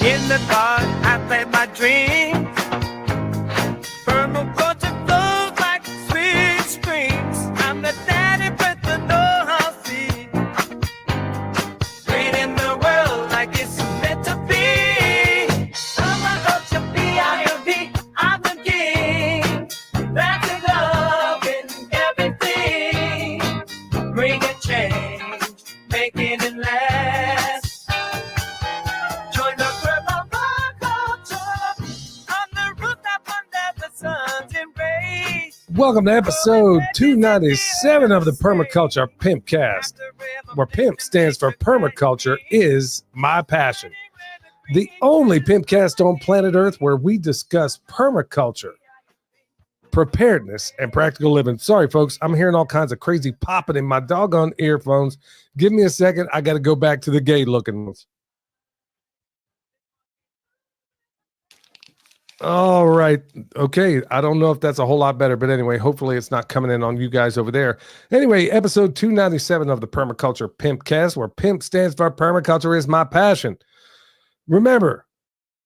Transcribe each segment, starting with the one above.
In the dark, I play my dreams. Permaculture flows like sweet springs. I'm the daddy with the know-how seed. Creating the world like it's meant to be. Permaculture, P-I-M-P, I'm the king. That's the love in everything. Bringing change, making it last. Join the permaculture on the rooftop under the sun's embrace. Welcome to episode 297 of the Permaculture Pimpcast, where PIMP stands for Permaculture is my passion. The only Pimpcast on planet Earth where we discuss permaculture, preparedness, and practical living. Sorry, folks, I'm hearing all kinds of crazy popping in my doggone earphones. Give me a second. I got to go back to the gay-looking ones. All right. Okay. I don't know if that's a whole lot better, but anyway, hopefully it's not coming in on you guys over there. Anyway, episode 297 of the Permaculture Pimpcast, where PIMP stands for Permaculture is my passion. Remember,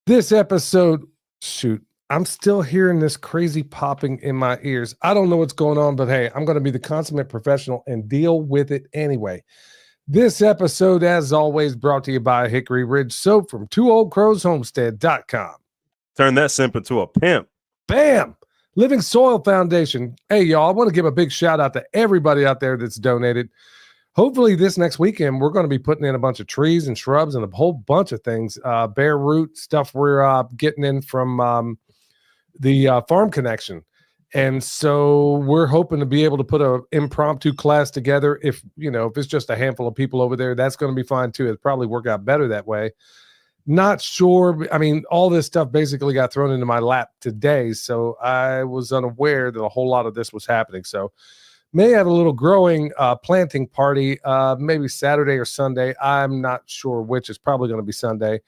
this episode, shoot, I'm still hearing this crazy popping in my ears. I don't know what's going on, but hey, I'm going to be the consummate professional and deal with it anyway. This episode, as always, brought to you by Hickory Ridge Soap from twooldcrowshomestead.com. Turn that simp into a pimp. Bam! Living Soil Foundation. Hey, y'all, I want to give a big shout out to everybody out there that's donated. Hopefully this next weekend, we're going to be putting in a bunch of trees and shrubs and a whole bunch of things. Bare root stuff we're getting in from the Farm Connection. And so we're hoping to be able to put an impromptu class together. If it's just a handful of people over there, that's going to be fine too. It'd probably work out better that way. Not sure. I mean, all this stuff basically got thrown into my lap today, so I was unaware that a whole lot of this was happening. So may have a little growing planting party, maybe Saturday or Sunday. I'm not sure which. Is probably going to be Sunday.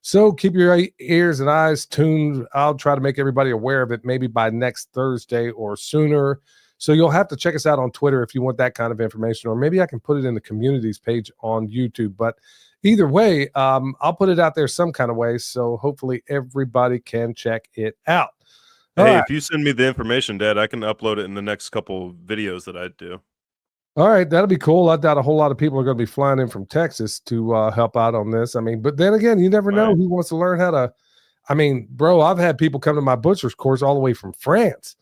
So keep your ears and eyes tuned. I'll try to make everybody aware of it maybe by next Thursday or sooner. So you'll have to check us out on Twitter if you want that kind of information, or maybe I can put it in the communities page on YouTube. But either way, I'll put it out there some kind of way, so hopefully everybody can check it out. All right. If you send me the information, Dad, I can upload it in the next couple videos that I do. All right, that'll be cool. I doubt a whole lot of people are going to be flying in from Texas to help out on this. I mean, but then again, you never know who wants to learn how to. I mean, bro, I've had people come to my butcher's course all the way from France,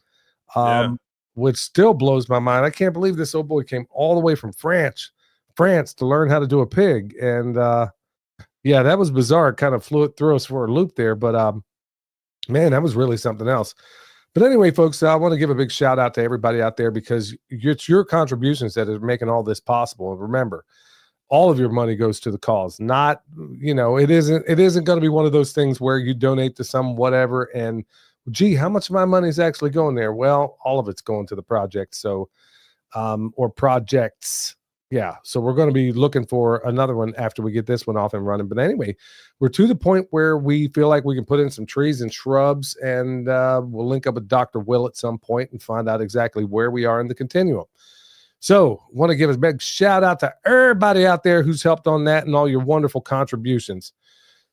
which still blows my mind. I can't believe this old boy came all the way from France to learn how to do a pig. And yeah, that was bizarre. It kind of threw us for a loop there, but man, that was really something else. But anyway, folks, I want to give a big shout out to everybody out there, because it's your contributions that are making all this possible. And remember, all of your money goes to the cause. Not, it isn't going to be one of those things where you donate to some whatever and, gee, how much of my money is actually going there? Well, all of it's going to the project. So, or projects. Yeah, so we're going to be looking for another one after we get this one off and running. But anyway, we're to the point where we feel like we can put in some trees and shrubs, and we'll link up with Dr. Will at some point and find out exactly where we are in the continuum. So want to give a big shout out to everybody out there who's helped on that and all your wonderful contributions.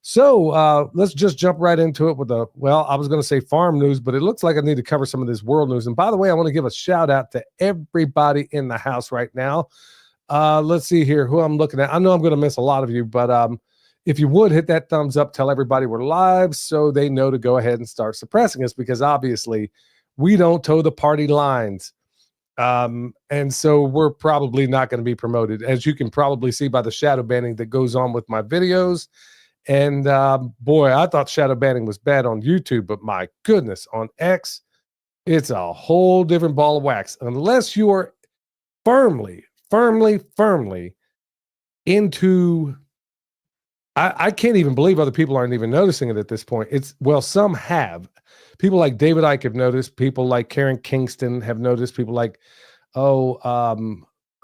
So let's just jump right into it with I was going to say farm news, but it looks like I need to cover some of this world news. And by the way, I want to give a shout out to everybody in the house right now. Let's see here who I'm looking at. I know I'm going to miss a lot of you, but if you would hit that thumbs up, tell everybody we're live so they know to go ahead and start suppressing us, because obviously we don't toe the party lines. And so we're probably not going to be promoted, as you can probably see by the shadow banning that goes on with my videos. And boy, I thought shadow banning was bad on YouTube, but my goodness, on X, it's a whole different ball of wax. Unless you are firmly into, I can't even believe other people aren't even noticing it at this point. Some have. People like David Icke have noticed. People like Karen Kingston have noticed. People like,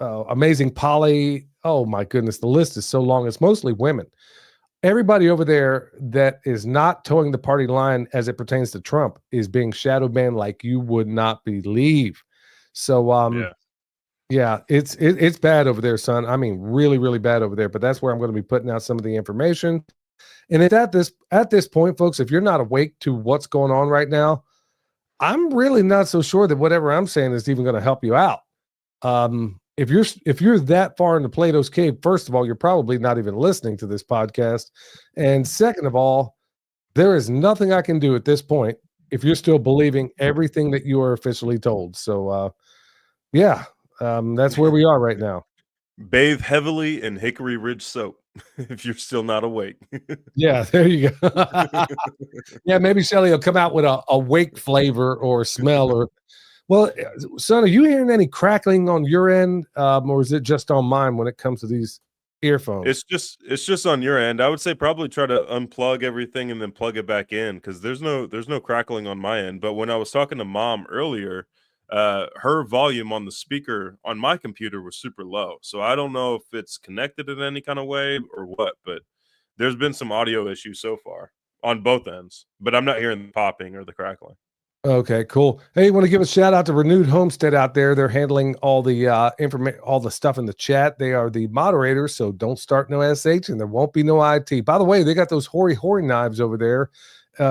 Amazing Polly. Oh my goodness, the list is so long. It's mostly women. Everybody over there that is not towing the party line as it pertains to Trump is being shadow banned like you would not believe. So, yeah, it's bad over there, son. I mean, really, really bad over there. But that's where I'm going to be putting out some of the information. And it's at this point, folks, if you're not awake to what's going on right now, I'm really not so sure that whatever I'm saying is even going to help you out. If you're that far into Plato's cave, first of all, you're probably not even listening to this podcast. And second of all, there is nothing I can do at this point if you're still believing everything that you are officially told. So yeah, that's where we are right now. Bathe heavily in Hickory Ridge soap if you're still not awake. Yeah, there you go. Yeah, maybe Shelly will come out with a wake flavor or smell or well, son, are you hearing any crackling on your end, or is it just on mine when it comes to these earphones? It's just on your end. I would say probably try to unplug everything and then plug it back in because there's no crackling on my end. But when I was talking to mom earlier, her volume on the speaker on my computer was super low. So I don't know if it's connected in any kind of way or what, but there's been some audio issues so far on both ends. But I'm not hearing the popping or the crackling. Okay, cool. Hey, want to give a shout out to Renewed Homestead out there. They're handling all the information, all the stuff in the chat. They are the moderators, so don't start no SH and there won't be no IT. By the way, they got those hoary knives over there.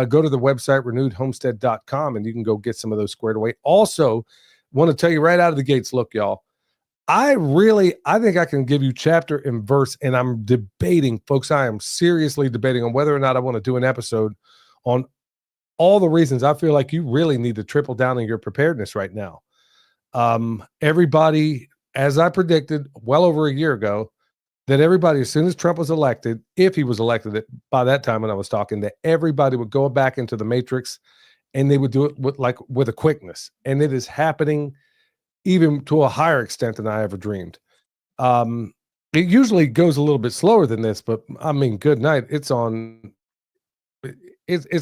Go to the website renewedhomestead.com and you can go get some of those squared away. Also, want to tell you right out of the gates, look, y'all. I think I can give you chapter and verse, and I'm debating, folks. I am seriously debating on whether or not I want to do an episode on all the reasons I feel like you really need to triple down on your preparedness right now. Everybody, as I predicted well over a year ago, that everybody, as soon as Trump was elected, if he was elected by that time when I was talking, that everybody would go back into the matrix and they would do it with a quickness. And it is happening even to a higher extent than I ever dreamed. It usually goes a little bit slower than this, but I mean, good night. It's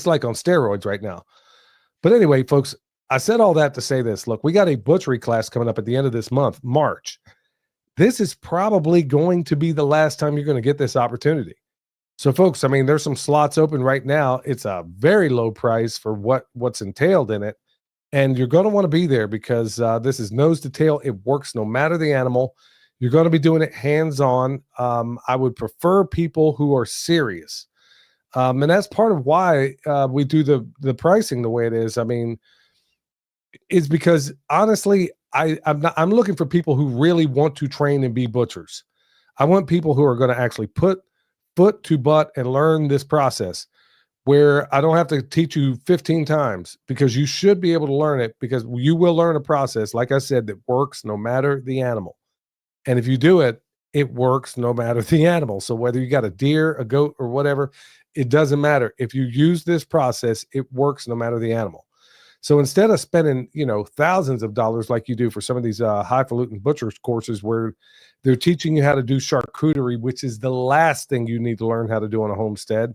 like on steroids right now. But anyway, folks, I said all that to say this. Look, we got a butchery class coming up at the end of this month, March. This is probably going to be the last time you're going to get this opportunity. So, folks, I mean, there's some slots open right now. It's a very low price for what's entailed in it. And you're going to want to be there because this is nose to tail. It works no matter the animal. You're going to be doing it hands-on. I would prefer people who are serious. And that's part of why we do the pricing the way it is. I mean, it's because honestly, I'm looking for people who really want to train and be butchers. I want people who are going to actually put foot to butt and learn this process where I don't have to teach you 15 times because you should be able to learn it because you will learn a process, like I said, that works no matter the animal. And if you do it, it works no matter the animal. So whether you got a deer, a goat, or whatever, it doesn't matter. If you use this process, it works no matter the animal. So instead of spending, thousands of dollars like you do for some of these highfalutin butchers courses where they're teaching you how to do charcuterie, which is the last thing you need to learn how to do on a homestead.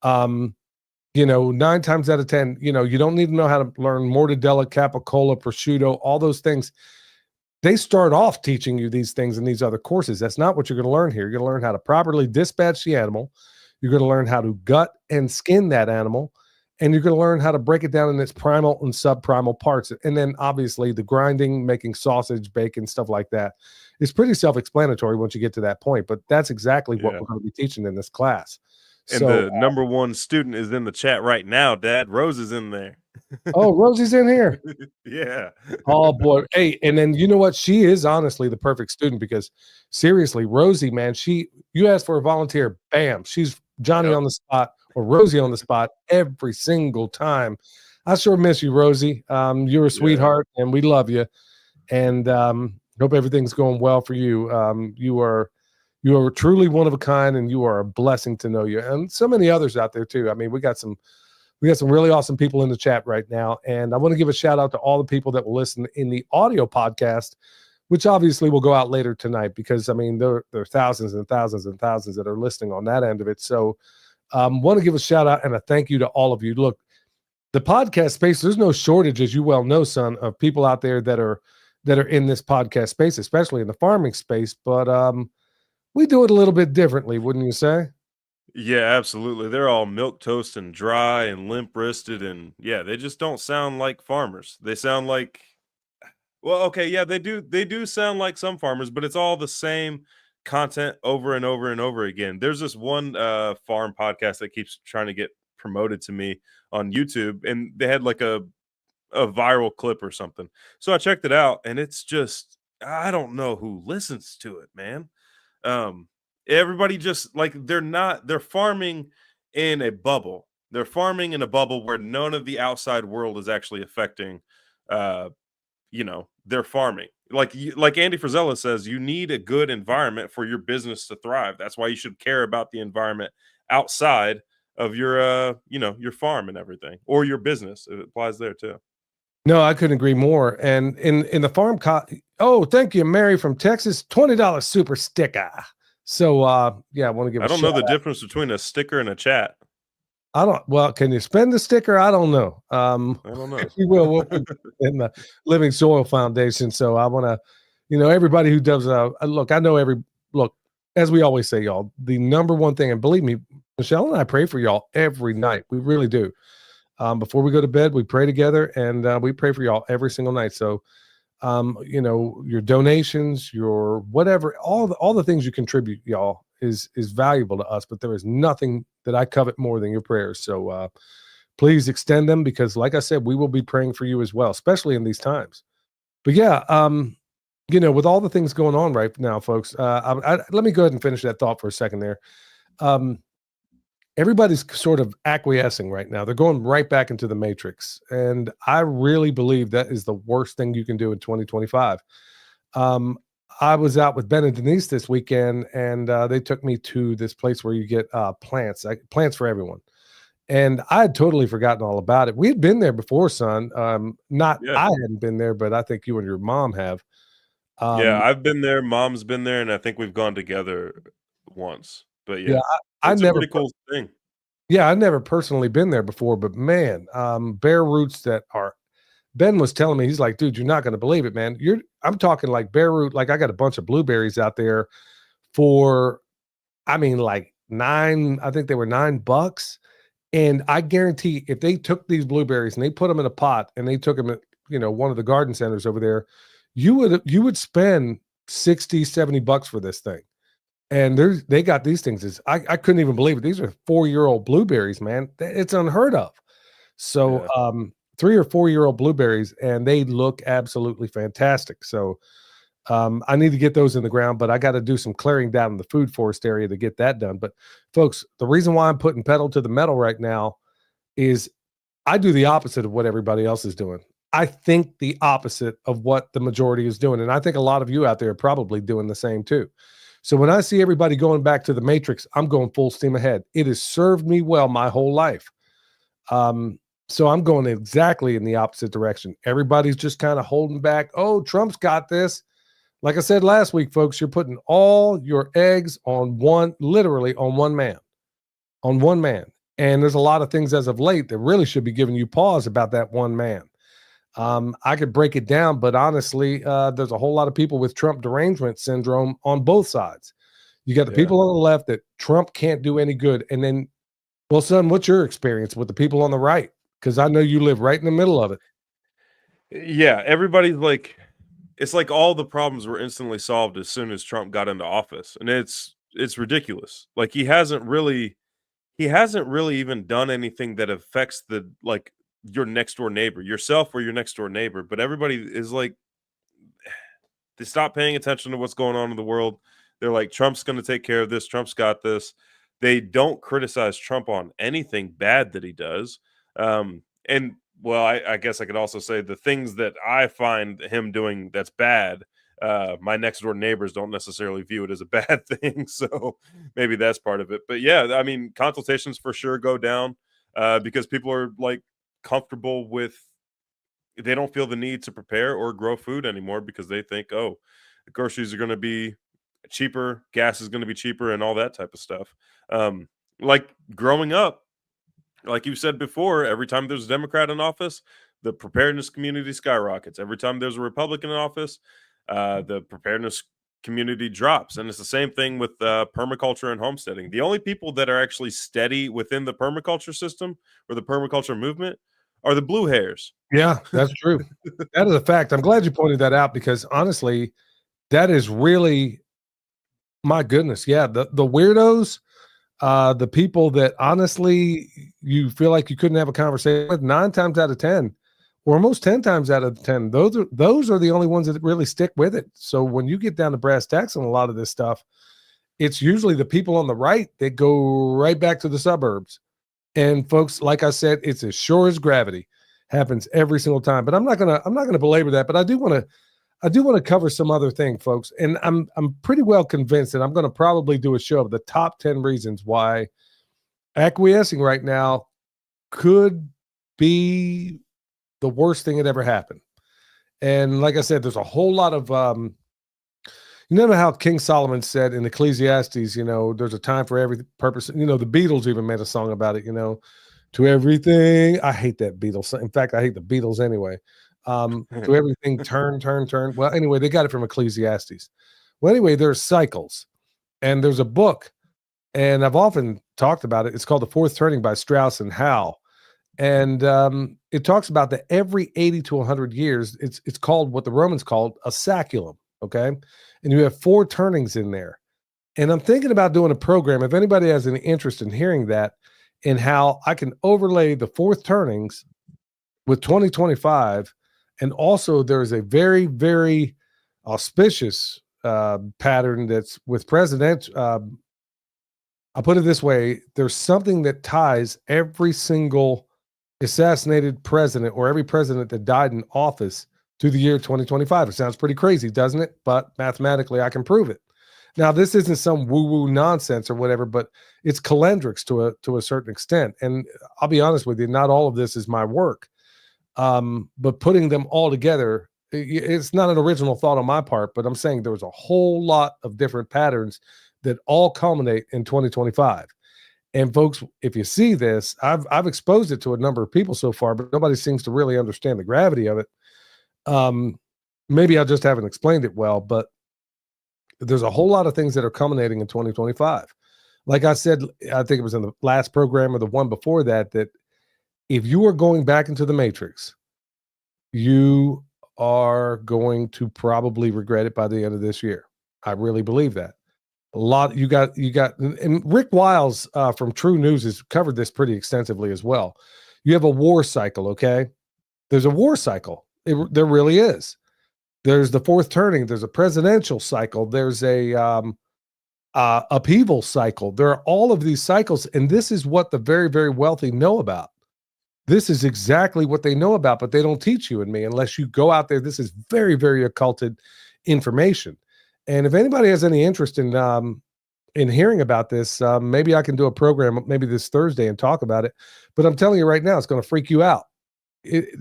9 times out of 10, you don't need to know how to learn mortadella, capicola, prosciutto, all those things. They start off teaching you these things in these other courses. That's not what you're going to learn here. You're going to learn how to properly dispatch the animal. You're going to learn how to gut and skin that animal. And you're going to learn how to break it down in its primal and subprimal parts. And then obviously the grinding, making sausage, bacon, stuff like that is pretty self-explanatory once you get to that point. But that's exactly what we're going to be teaching in this class. And the number one student is in the chat right now, Dad. Rose is in there. Oh, Rosie's in here. Yeah. Oh, boy. Hey, and then you know what? She is honestly the perfect student because seriously, Rosie, man, you asked for a volunteer, bam, she's Johnny on the spot or Rosie on the spot every single time. I sure miss you, Rosie. You're a sweetheart and we love you. And hope everything's going well for you. You are truly one of a kind and you are a blessing to know you. And so many others out there too. I mean, we got some really awesome people in the chat right now. And I want to give a shout out to all the people that will listen in the audio podcast, which obviously will go out later tonight because, I mean, there are thousands and thousands and thousands that are listening on that end of it. So want to give a shout out and a thank you to all of you. Look, the podcast space, there's no shortage, as you well know, son, of people out there that are in this podcast space, especially in the farming space. But we do it a little bit differently, wouldn't you say? Yeah, absolutely. They're all milk toast and dry and limp wristed. And yeah, they just don't sound like farmers. They sound like, well, okay. Yeah, they do sound like some farmers, but it's all the same content over and over and over again. There's this one farm podcast that keeps trying to get promoted to me on YouTube, and they had like a viral clip or something. So I checked it out, and it's just, I don't know who listens to it, man. Everybody just like, they're farming in a bubble. They're farming in a bubble where none of the outside world is actually affecting their farming. Like Andy Frisella says, you need a good environment for your business to thrive. That's why you should care about the environment outside of your your farm and everything, or your business. It applies there too. No, I couldn't agree more. And in the farm oh, thank you, Mary from Texas, $20 super sticker. So yeah, I want to give I don't know the difference between a sticker and a chat. Well, can you spend the sticker? I don't know. I don't know. We will. We'll put it in the Living Soil Foundation. So I want to, everybody who does look, I know look, as we always say, y'all, the number one thing, and believe me, Michelle and I pray for y'all every night. We really do. Before we go to bed, we pray together, and we pray for y'all every single night. So, your donations, your whatever, all the things you contribute, y'all, is valuable to us. But there is nothing that I covet more than your prayers. So please extend them, because, like I said, we will be praying for you as well, especially in these times. But yeah, with all the things going on right now, folks, let me go ahead and finish that thought for a second there. Everybody's sort of acquiescing right now. They're going right back into the matrix. And I really believe that is the worst thing you can do in 2025. I was out with Ben and Denise this weekend, and they took me to this place where you get plants for everyone. And I had totally forgotten all about it. We had been there before, son. I hadn't been there, but I think you and your mom have. Yeah, I've been there. Mom's been there, and I think we've gone together once. But yeah, I never, pretty cool thing. Yeah, I've never personally been there before, but man, bare roots that are. Ben was telling me, he's like, dude, you're not going to believe it, man. I'm talking like bare root. Like, I got a bunch of blueberries out there for, like I think they were $9. And I guarantee if they took these blueberries and they put them in a pot and they took them at, one of the garden centers over there, you would spend $60-$70 for this thing. And they got these things. I couldn't even believe it. These are 4-year-old blueberries, man. It's unheard of. So, 3 or 4-year-old blueberries, and they look absolutely fantastic. So I need to get those in the ground, but I got to do some clearing down in the food forest area to get that done. But folks, the reason why I'm putting pedal to the metal right now is I do the opposite of what everybody else is doing. I think the opposite of what the majority is doing. And I think a lot of you out there are probably doing the same too. So when I see everybody going back to the matrix, I'm going full steam ahead. It has served me well my whole life. So I'm going exactly in the opposite direction. Everybody's just kind of holding back. Oh, Trump's got this. Like I said last week, folks, you're putting all your eggs literally on one man. And there's a lot of things as of late that really should be giving you pause about that one man. I could break it down, but honestly, there's a whole lot of people with Trump derangement syndrome on both sides. You got the people on the left that Trump can't do any good. And then, well, son, what's your experience with the people on the right? Because I know you live right in the middle of it. Yeah, everybody's like, it's like all the problems were instantly solved as soon as Trump got into office. And it's ridiculous. Like, he hasn't really even done anything that affects your next door neighbor, yourself or your next door neighbor. But everybody is like, they stop paying attention to what's going on in the world. They're like, Trump's going to take care of this. Trump's got this. They don't criticize Trump on anything bad that he does. And well, I guess I could also say the things that I find him doing that's bad, my next door neighbors don't necessarily view it as a bad thing. So maybe that's part of it. But yeah, I mean, consultations for sure go down because people are like comfortable with, they don't feel the need to prepare or grow food anymore because they think, oh, the groceries are going to be cheaper, gas is going to be cheaper, and all that type of stuff. Like growing up, like you said before, every time there's a Democrat in office, the preparedness community skyrockets. Every time there's a Republican in office, the preparedness community drops. And it's the same thing with permaculture and homesteading. The only people that are actually steady within the permaculture system or the permaculture movement are the blue hairs. Yeah, that's true. That is a fact. I'm glad you pointed that out because honestly, that is really My goodness, yeah, the weirdos, the people that honestly you feel like you couldn't have a conversation with 9 times out of 10, or almost 10 times out of 10, those are the only ones that really stick with it. So when you get down to brass tacks on a lot of this stuff, it's usually the people on the right that go right back to the suburbs. And folks, like I said, it's as sure as gravity. Happens every single time. But I'm not gonna belabor that. But I do want to cover some other thing, folks. And I'm pretty well convinced that I'm going to probably do a show of the top 10 reasons why acquiescing right now could be the worst thing that ever happened. And like I said, there's a whole lot of you know how King Solomon said in Ecclesiastes, there's a time for every purpose. The Beatles even made a song about it, to everything. I hate that Beatles. In fact, I hate the Beatles anyway. To everything, turn. Well, anyway, they got it from Ecclesiastes. Well, anyway, there's cycles, and there's a book, and I've often talked about it. It's called The Fourth Turning by Strauss and Howe. And it talks about that every 80 to 100 years, it's called what the Romans called a saculum, okay? And you have 4 turnings in there. And I'm thinking about doing a program, if anybody has any interest in hearing that, and how I can overlay the 4th turnings with 2025. And also there's a very, very auspicious pattern that's with president. I'll put it this way. There's something that ties every single assassinated president or every president that died in office to the year 2025. It sounds pretty crazy, doesn't it? But mathematically, I can prove it. Now, this isn't some woo-woo nonsense or whatever, but it's calendrics to a certain extent. And I'll be honest with you, not all of this is my work. But putting them all together, it's not an original thought on my part, but I'm saying there was a whole lot of different patterns that all culminate in 2025. And folks, if you see this, I've exposed it to a number of people so far, but nobody seems to really understand the gravity of it. Maybe I just haven't explained it well, but there's a whole lot of things that are culminating in 2025. Like I said, I think it was in the last program or the one before that, that if you are going back into the matrix, you are going to probably regret it by the end of this year. I really believe that. A lot you got, and Rick Wiles from True News has covered this pretty extensively as well. You have a war cycle, okay? There's a war cycle. There really is. There's the 4th turning. There's a presidential cycle. There's a upheaval cycle. There are all of these cycles, and this is what the very, very wealthy know about. This is exactly what they know about, but they don't teach you and me unless you go out there. This is very, very occulted information. And if anybody has any interest in hearing about this, maybe I can do a program maybe this Thursday and talk about it. But I'm telling you right now, it's going to freak you out,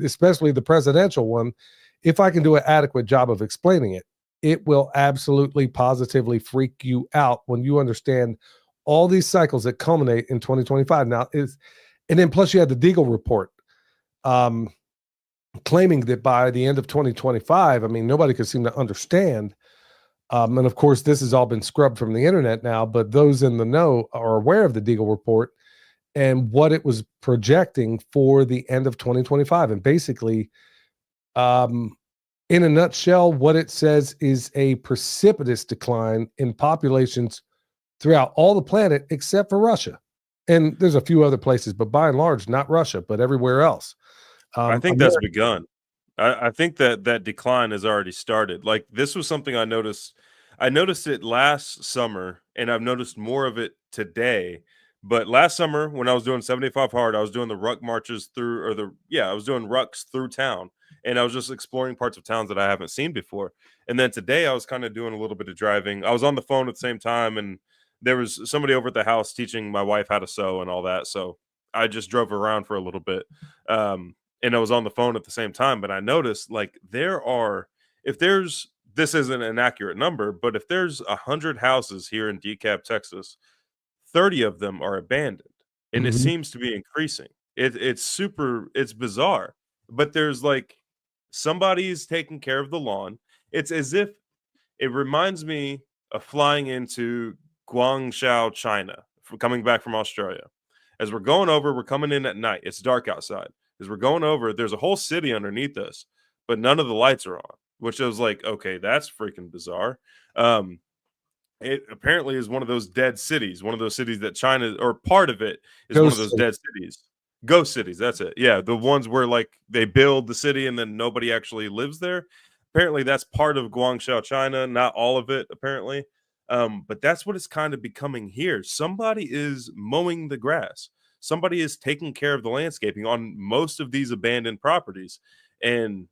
especially the presidential one. If I can do an adequate job of explaining it, it will absolutely positively freak you out when you understand all these cycles that culminate in 2025. Now, and then plus you had the Deagle report claiming that by the end of 2025, I mean, nobody could seem to understand. And of course, this has all been scrubbed from the internet now, but those in the know are aware of the Deagle report and what it was projecting for the end of 2025. And basically, in a nutshell, what it says is a precipitous decline in populations throughout all the planet except for Russia. And there's a few other places, but by and large, not Russia, but everywhere else. I think that's begun. I think that decline has already started. Like, this was something I noticed. I noticed it last summer, and I've noticed more of it today. But last summer, when I was doing 75 hard, I was doing the ruck marches through, I was doing rucks through town, and I was just exploring parts of towns that I haven't seen before. And then today, I was kind of doing a little bit of driving. I was on the phone at the same time, and there was somebody over at the house teaching my wife how to sew and all that. So I just drove around for a little bit. And I was on the phone at the same time, but I noticed, like, this isn't an accurate number, but if there's 100 houses here in DeKalb, Texas, 30 of them are abandoned, and it seems to be increasing. It's bizarre, but there's like somebody's taking care of the lawn. It's as if it reminds me of flying into Guangzhou, China, coming back from Australia. As we're going over, we're coming in at night. It's dark outside. As we're going over, there's a whole city underneath us, but none of the lights are on, which I was like, okay, that's freaking bizarre. And it apparently is one of those dead cities, one of those cities that China, or part of it is one of Ghost those city. dead cities. Ghost cities, that's it. Yeah, the ones where like they build the city and then nobody actually lives there. Apparently that's part of Guangzhou, China, not all of it apparently. But that's what it's kind of becoming here. Somebody is mowing the grass. Somebody is taking care of the landscaping on most of these abandoned properties. And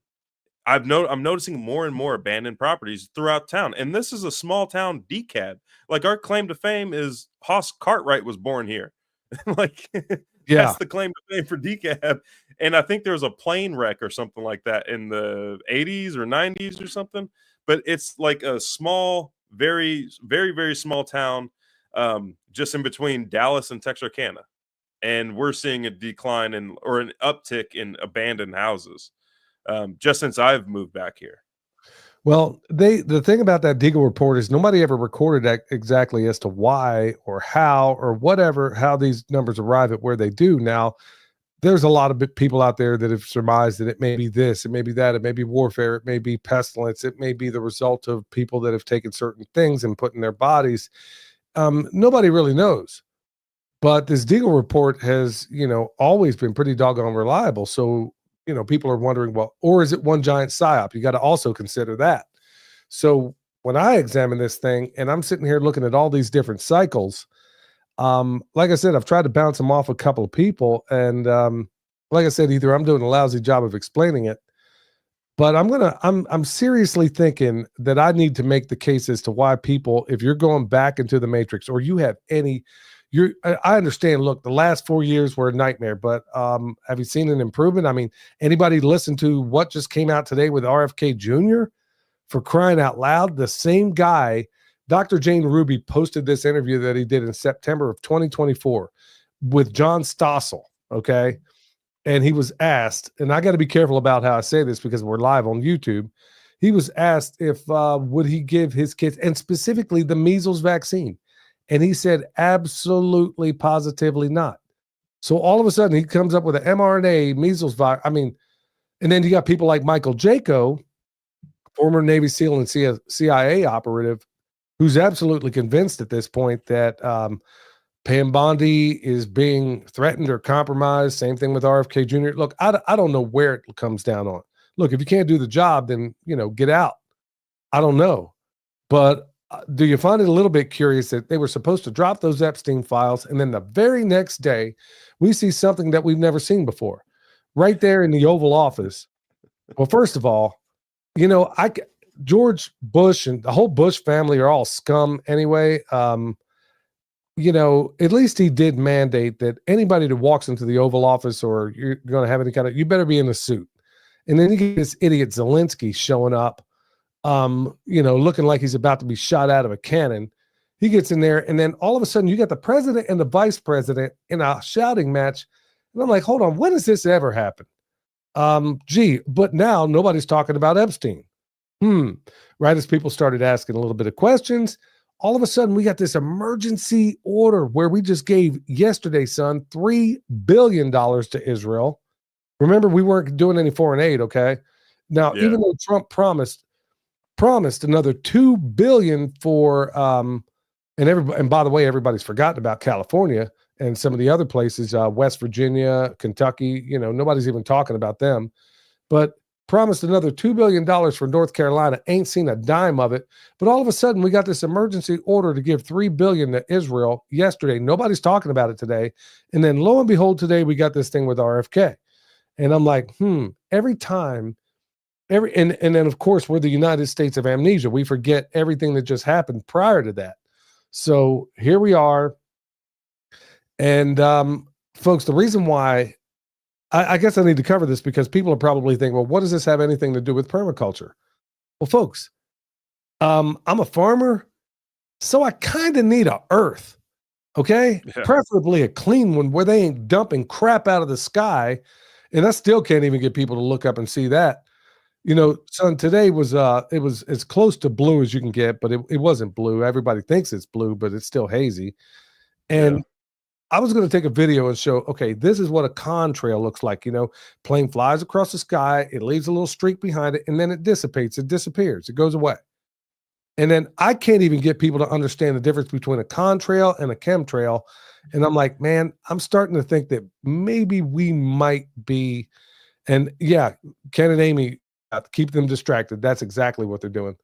I'm noticing more and more abandoned properties throughout town, and this is a small town decad. Like our claim to fame is Haas Cartwright was born here. Like Yeah. that's the claim to fame for decad. And I think there was a plane wreck or something like that in the 80s or 90s or something. But it's like a small, very, very, very small town, just in between Dallas and Texarkana, and we're seeing a decline in or an uptick in abandoned houses just since I've moved back here. Well, the thing about that Deagle report is nobody ever recorded that exactly as to why or how or whatever, how these numbers arrive at where they do. Now, there's a lot of people out there that have surmised that it may be this, it may be that, it may be warfare, it may be pestilence, it may be the result of people that have taken certain things and put in their bodies. Nobody really knows. But this Deagle report has, always been pretty doggone reliable. So, people are wondering, well, or is it one giant psyop? You got to also consider that. So when I examine this thing and I'm sitting here looking at all these different cycles, like I said, I've tried to bounce them off a couple of people. And like I said, either I'm doing a lousy job of explaining it, but I'm seriously thinking that I need to make the case as to why people, if you're going back into the matrix or you have any, I understand, look, the last 4 years were a nightmare, but have you seen an improvement? I mean, anybody listen to what just came out today with RFK Jr.? For crying out loud? The same guy, Dr. Jane Ruby, posted this interview that he did in September of 2024 with John Stossel, okay? And he was asked, and I got to be careful about how I say this because we're live on YouTube. He was asked if would he give his kids, and specifically the measles vaccine, and he said absolutely, positively not. So all of a sudden he comes up with an mRNA measles virus. I mean, and then you got people like Michael Jaco, former Navy SEAL and CIA operative, who's absolutely convinced at this point that Pam Bondi is being threatened or compromised. Same thing with RFK Jr. Look, I don't know where it comes down on. Look, if you can't do the job, then, get out. I don't know. But do you find it a little bit curious that they were supposed to drop those Epstein files, and then the very next day, we see something that we've never seen before, right there in the Oval Office? Well, first of all, George Bush and the whole Bush family are all scum anyway. At least he did mandate that anybody that walks into the Oval Office or you're going to have any you better be in a suit. And then you get this idiot Zelensky showing up, looking like he's about to be shot out of a cannon. He gets in there, and then all of a sudden you got the president and the vice president in a shouting match. And I'm like, hold on, when has this ever happened? But now nobody's talking about Epstein. Right as people started asking a little bit of questions, all of a sudden we got this emergency order where we just gave yesterday, son, $3 billion to Israel. Remember, we weren't doing any foreign aid, okay? Now, even though Trump promised another $2 billion for and by the way, everybody's forgotten about California and some of the other places, West Virginia, Kentucky, nobody's even talking about them, but promised another $2 billion for North Carolina, ain't seen a dime of it. But all of a sudden we got this emergency order to give $3 billion to Israel yesterday. Nobody's talking about it today. And then lo and behold, today we got this thing with RFK. And I'm like, every time, and then of course we're the United States of amnesia. We forget everything that just happened prior to that. So here we are. And folks, the reason why I guess I need to cover this because people are probably thinking, well, what does this have anything to do with permaculture? Well, folks, I'm a farmer, so I kind of need a earth, okay? Yeah. Preferably a clean one where they ain't dumping crap out of the sky. And I still can't even get people to look up and see that. Son, today was it was as close to blue as you can get, but it wasn't blue. Everybody thinks it's blue, but it's still hazy. And I was going to take a video and show, okay, this is what a contrail looks like. Plane flies across the sky. It leaves a little streak behind it, and then it dissipates. It disappears. It goes away. And then I can't even get people to understand the difference between a contrail and a chemtrail. And I'm like, man, I'm starting to think that maybe we might be, and yeah, Ken and Amy, keep them distracted. That's exactly what they're doing.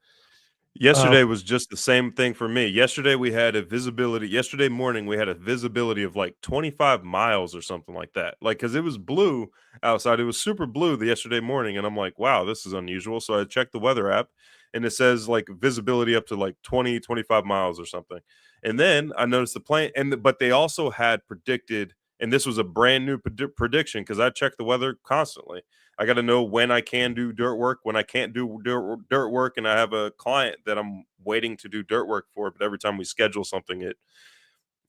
Yesterday was just the same thing for me. Yesterday we had a visibility. Yesterday morning we had a visibility of like 25 miles or something like that. Like, because it was blue outside, it was super blue the yesterday morning, and I'm like, wow, this is unusual. So I checked the weather app, and it says like visibility up to like 20, 25 miles or something. And then I noticed the plane, but they also had predicted, and this was a brand new prediction because I check the weather constantly. I got to know when I can do dirt work, when I can't do dirt work, and I have a client that I'm waiting to do dirt work for. But every time we schedule something,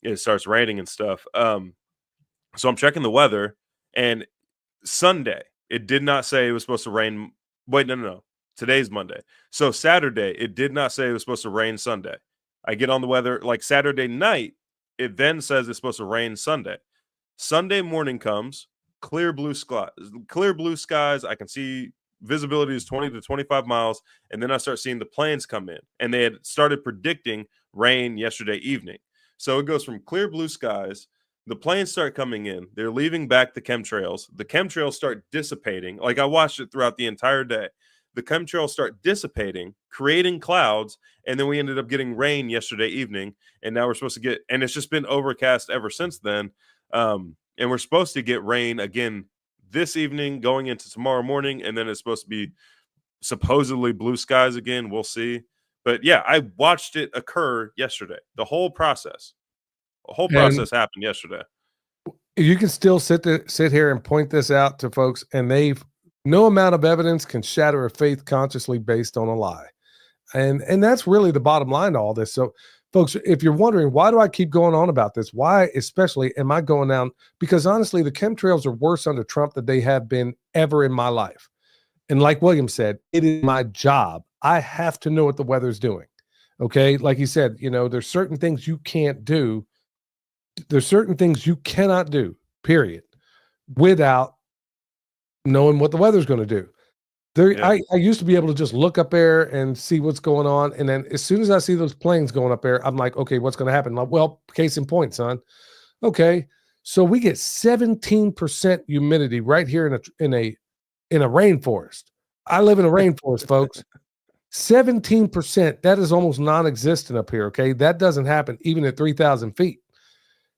it starts raining and stuff. So I'm checking the weather, and Sunday it did not say it was supposed to rain. Wait, no. Today's Monday, so Saturday it did not say it was supposed to rain Sunday. I get on the weather like Saturday night. It then says it's supposed to rain Sunday. Sunday morning comes, clear blue skies. I can see visibility is 20 to 25 miles. And then I start seeing the planes come in, and they had started predicting rain yesterday evening. So it goes from clear blue skies. The planes start coming in. They're leaving back the chemtrails. The chemtrails start dissipating. Like, I watched it throughout the entire day. The chemtrails start dissipating, creating clouds. And then we ended up getting rain yesterday evening. And now we're supposed to get, and it's just been overcast ever since then. And we're supposed to get rain again this evening going into tomorrow morning, and then it's supposed to be supposedly blue skies again. We'll see. But yeah, I watched it occur yesterday. The whole process happened yesterday. You can still sit here and point this out to folks, and no amount of evidence can shatter a faith consciously based on a lie. And that's really the bottom line to all this. So folks, if you're wondering, why do I keep going on about this? Why especially am I going down? Because honestly, the chemtrails are worse under Trump than they have been ever in my life. And like William said, it is my job. I have to know what the weather's doing. Okay. Like he said, there's certain things you can't do. There's certain things you cannot do, period, without knowing what the weather's going to do. I used to be able to just look up there and see what's going on. And then as soon as I see those planes going up there, I'm like, okay, what's going to happen? Like, well, case in point, son. Okay. So we get 17% humidity right here in a rainforest. I live in a rainforest, folks. 17%. That is almost non-existent up here. Okay. That doesn't happen even at 3,000 feet.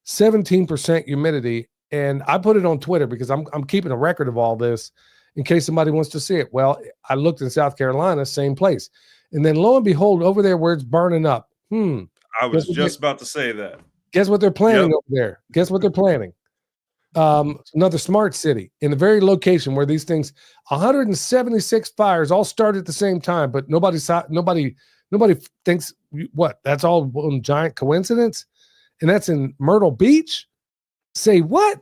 17% humidity. And I put it on Twitter because I'm keeping a record of all this in case somebody wants to see it. Well, I looked in South Carolina, same place. And then lo and behold, over there where it's burning up. I was just about to say that. Guess what they're planning over there? Guess what they're planning? Another smart city in the very location where these things, 176 fires all started at the same time, but nobody thinks what? That's all one giant coincidence? And that's in Myrtle Beach? Say what?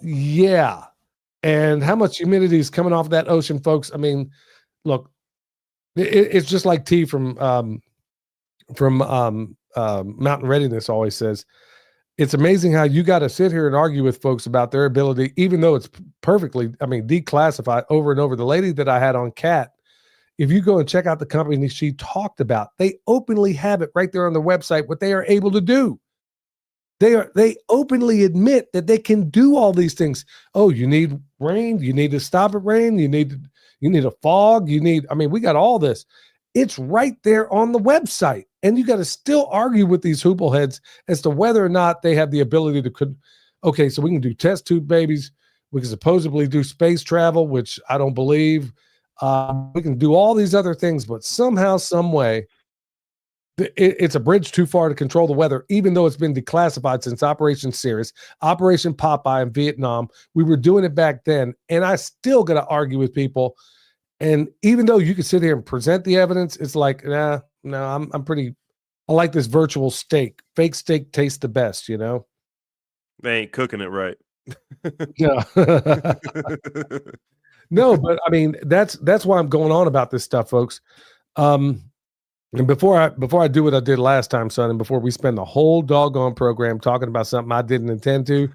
Yeah. And how much humidity is coming off that ocean, folks? I mean, look, it's just like T from Mountain Readiness always says. It's amazing how you got to sit here and argue with folks about their ability, even though it's perfectly, declassified over and over. The lady that I had on Cat, if you go and check out the company she talked about, they openly have it right there on their website, what they are able to do. They openly admit that they can do all these things. Oh, you need rain. You need to stop it rain. You need a fog. We got all this. It's right there on the website. And you got to still argue with these hoople heads as to whether or not they have the ability to, okay, so we can do test tube babies. We can supposedly do space travel, which I don't believe. We can do all these other things, but somehow, some way, it's a bridge too far to control the weather, even though it's been declassified since Operation Cirrus, Operation Popeye in Vietnam. We were doing it back then, and I still got to argue with people. And even though you can sit here and present the evidence, it's like, no, I like this virtual steak. Fake steak tastes the best, They ain't cooking it right. Yeah. No, but that's why I'm going on about this stuff, folks. And before I do what I did last time, son, and before we spend the whole doggone program talking about something I didn't intend to,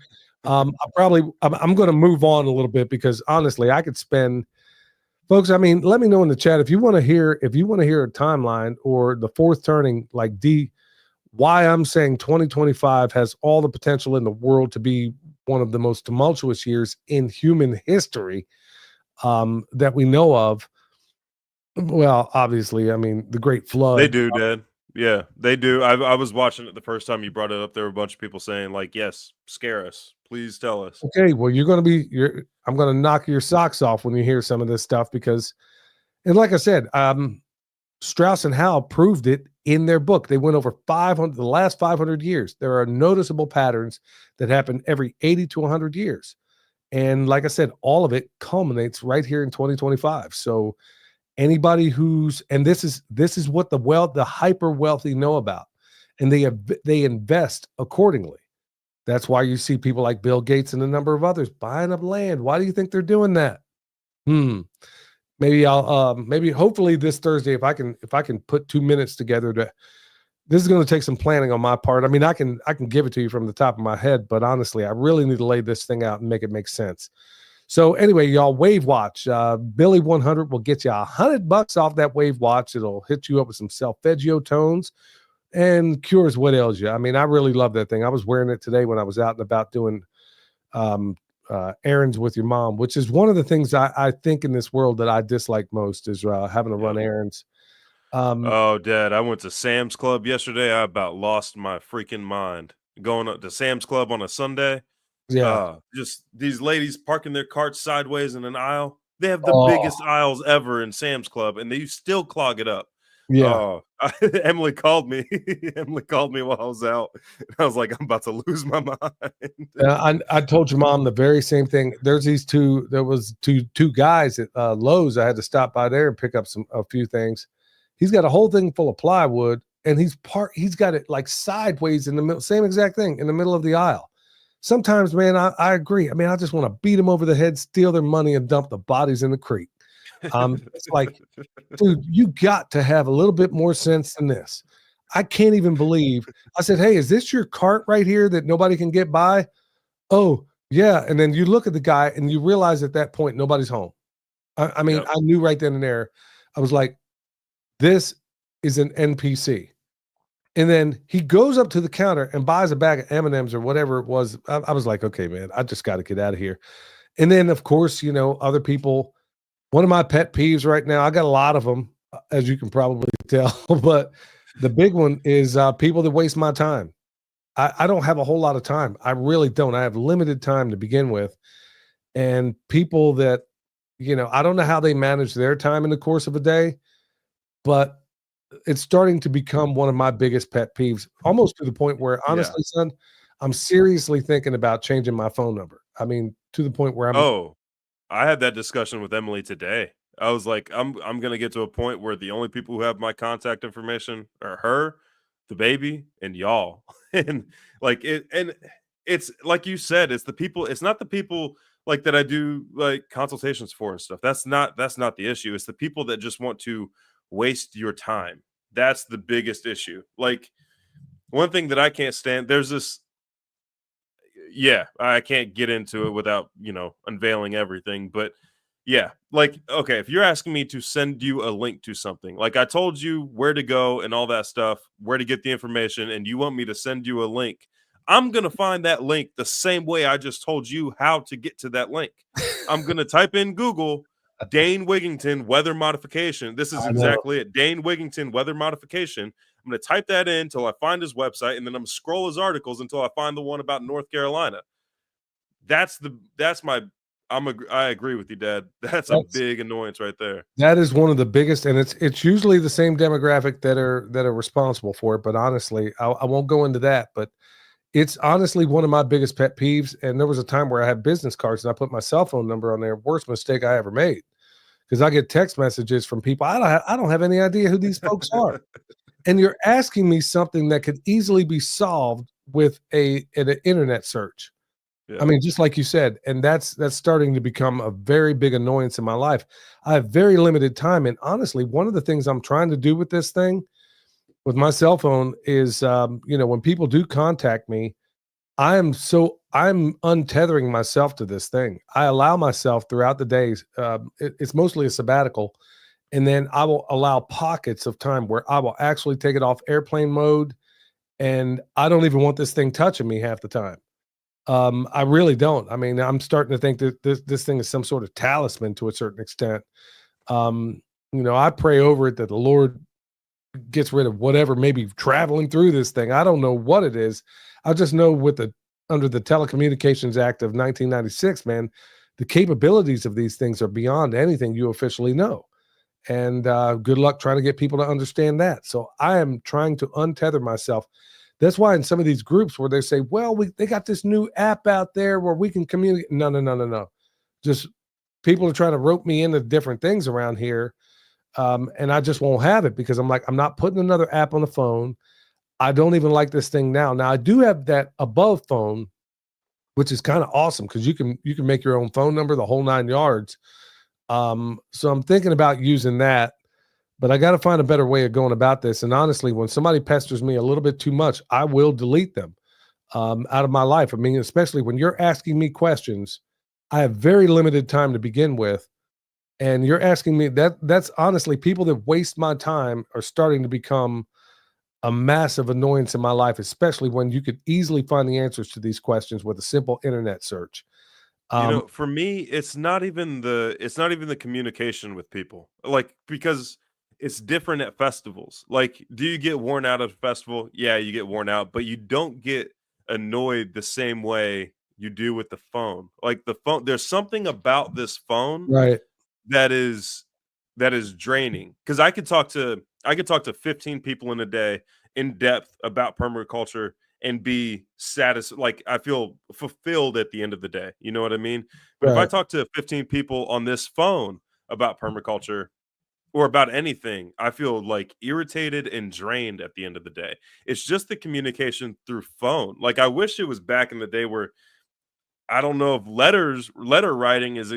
I'm going to move on a little bit because honestly, I could spend folks, I mean, let me know in the chat if you want to hear a timeline or the fourth turning, like why I'm saying 2025 has all the potential in the world to be one of the most tumultuous years in human history that we know of. Well, obviously, I mean, the Great Flood. They do, Dad. Yeah, they do. I was watching it the first time you brought it up. There were a bunch of people saying, like, yes, scare us. Please tell us. Okay, well, I'm going to knock your socks off when you hear some of this stuff because, and like I said, Strauss and Howe proved it in their book. They went over the last 500 years. There are noticeable patterns that happen every 80 to 100 years. And like I said, all of it culminates right here in 2025. So anybody this is what the hyper wealthy know about, and they invest accordingly. That's why you see people like Bill Gates and a number of others buying up land. Why do you think they're doing that? Maybe hopefully this Thursday, if I can put 2 minutes together this is going to take some planning on my part. I mean, I can give it to you from the top of my head, but honestly, I really need to lay this thing out and make it make sense. So anyway, y'all, Wave Watch, Billy 100 will get you $100 off that Wave Watch. It'll hit you up with some self-veggio tones and cures what ails you. I mean, I really love that thing. I was wearing it today when I was out and about doing errands with your mom, which is one of the things I think in this world that I dislike most is having to run errands. Oh, Dad, I went to Sam's Club yesterday. I about lost my freaking mind. Going up to Sam's Club on a Sunday. Yeah. Just these ladies parking their carts sideways in an aisle. They have the biggest aisles ever in Sam's Club, and they still clog it up. Yeah. Emily called me. Emily called me while I was out. And I was like, I'm about to lose my mind. I told your mom the very same thing. There was two guys at Lowe's. I had to stop by there and pick up a few things. He's got a whole thing full of plywood, and he's got it like sideways in the middle, same exact thing in the middle of the aisle. Sometimes, man, I agree. I mean, I just want to beat them over the head, steal their money, and dump the bodies in the creek. It's like, dude, you got to have a little bit more sense than this. I can't even believe. I said, hey, is this your cart right here that nobody can get by? Oh, yeah. And then you look at the guy and you realize at that point, nobody's home. I mean, I knew right then and there. I was like, this is an NPC. And then he goes up to the counter and buys a bag of M&Ms or whatever it was. I was like, okay, man, I just got to get out of here. And then, of course, other people. One of my pet peeves right now, I got a lot of them, as you can probably tell, but the big one is people that waste my time. I don't have a whole lot of time. I really don't. I have limited time to begin with. And people that, I don't know how they manage their time in the course of a day, but it's starting to become one of my biggest pet peeves, almost to the point where, honestly, son, I'm seriously thinking about changing my phone number. I mean, to the point where I had that discussion with Emily today. I was like, I'm gonna get to a point where the only people who have my contact information are her, the baby, and y'all. And it's like you said, it's not the people like that I do like consultations for and stuff. That's not the issue. It's the people that just want to waste your time. That's the biggest issue. Like, one thing that I can't stand, there's this. Yeah, I can't get into it without, unveiling everything. But yeah, like, okay, if you're asking me to send you a link to something, like I told you where to go and all that stuff, where to get the information, and you want me to send you a link, I'm going to find that link the same way I just told you how to get to that link. I'm going to type in Google Dane Wigington weather modification. This is exactly it. Dane Wigington weather modification. I'm going to type that in until I find his website, and then I'm going to scroll his articles until I find the one about North Carolina. I agree with you, Dad. That's a big annoyance right there. That is one of the biggest, and it's usually the same demographic that are responsible for it. But honestly, I won't go into that. But it's honestly one of my biggest pet peeves. And there was a time where I had business cards and I put my cell phone number on there. Worst mistake I ever made, because I get text messages from people. I don't have any idea who these folks are. And you're asking me something that could easily be solved with an internet search. Yeah. I mean, just like you said, and that's starting to become a very big annoyance in my life. I have very limited time. And honestly, one of the things I'm trying to do with this thing, with my cell phone, is, when people do contact me, I'm untethering myself to this thing. I allow myself throughout the days. It's mostly a sabbatical, and then I will allow pockets of time where I will actually take it off airplane mode, and I don't even want this thing touching me half the time. I really don't. I mean, I'm starting to think that this thing is some sort of talisman to a certain extent. I pray over it that the Lord gets rid of whatever may be traveling through this thing. I don't know what it is. I just know under the Telecommunications Act of 1996, man, the capabilities of these things are beyond anything you officially know. And good luck trying to get people to understand that. So I am trying to untether myself. That's why in some of these groups where they say, well, they got this new app out there where we can communicate. No, no, no, no, no. Just people are trying to rope me into different things around here. And I just won't have it because I'm like, I'm not putting another app on the phone. I don't even like this thing now. Now I do have that above phone, which is kind of awesome because you can make your own phone number, the whole 9 yards. So I'm thinking about using that, but I got to find a better way of going about this. And honestly, when somebody pesters me a little bit too much, I will delete them out of my life. I mean, especially when you're asking me questions, I have very limited time to begin with. And you're asking me that's honestly, people that waste my time are starting to become a massive annoyance in my life, especially when you could easily find the answers to these questions with a simple internet search. For me, it's not even the communication with people. Like, because it's different at festivals. Like, do you get worn out at a festival? Yeah, you get worn out, but you don't get annoyed the same way you do with the phone. Like the phone, there's something about this phone Right. that is that is draining because I could talk to 15 people in a day in depth about permaculture and be satisfied. Like, I feel fulfilled at the end of the day. You know what I mean? But if I Right. talk to 15 people on this phone about permaculture or about anything, I feel like irritated and drained at the end of the day. It's just the communication through phone. Like, I wish it was back in the day where I don't know if letter writing is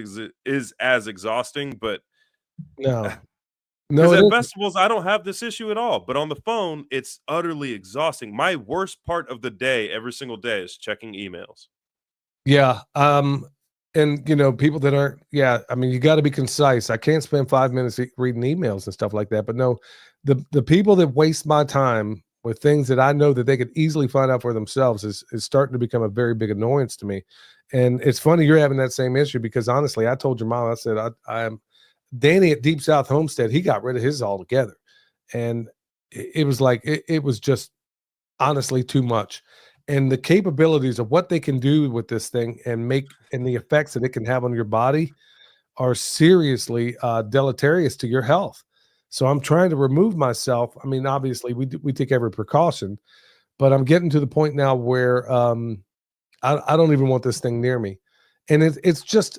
as exhausting, but No, no, because it at isn't. festivals, I don't have this issue at all, but on the phone, it's utterly exhausting. My worst part of the day, every single day, is checking emails. Yeah. And people that aren't, yeah, I mean, you got to be concise. I can't spend 5 minutes reading emails and stuff like that. But no, the people that waste my time with things that I know that they could easily find out for themselves is starting to become a very big annoyance to me. And it's funny you're having that same issue because honestly, I told your mom, I said, I am Danny at Deep South Homestead, he got rid of his altogether. And it was like, it was just honestly too much. And the capabilities of what they can do with this thing and the effects that it can have on your body are seriously deleterious to your health. So I'm trying to remove myself. I mean, obviously we take every precaution, but I'm getting to the point now where I don't even want this thing near me. And it's just,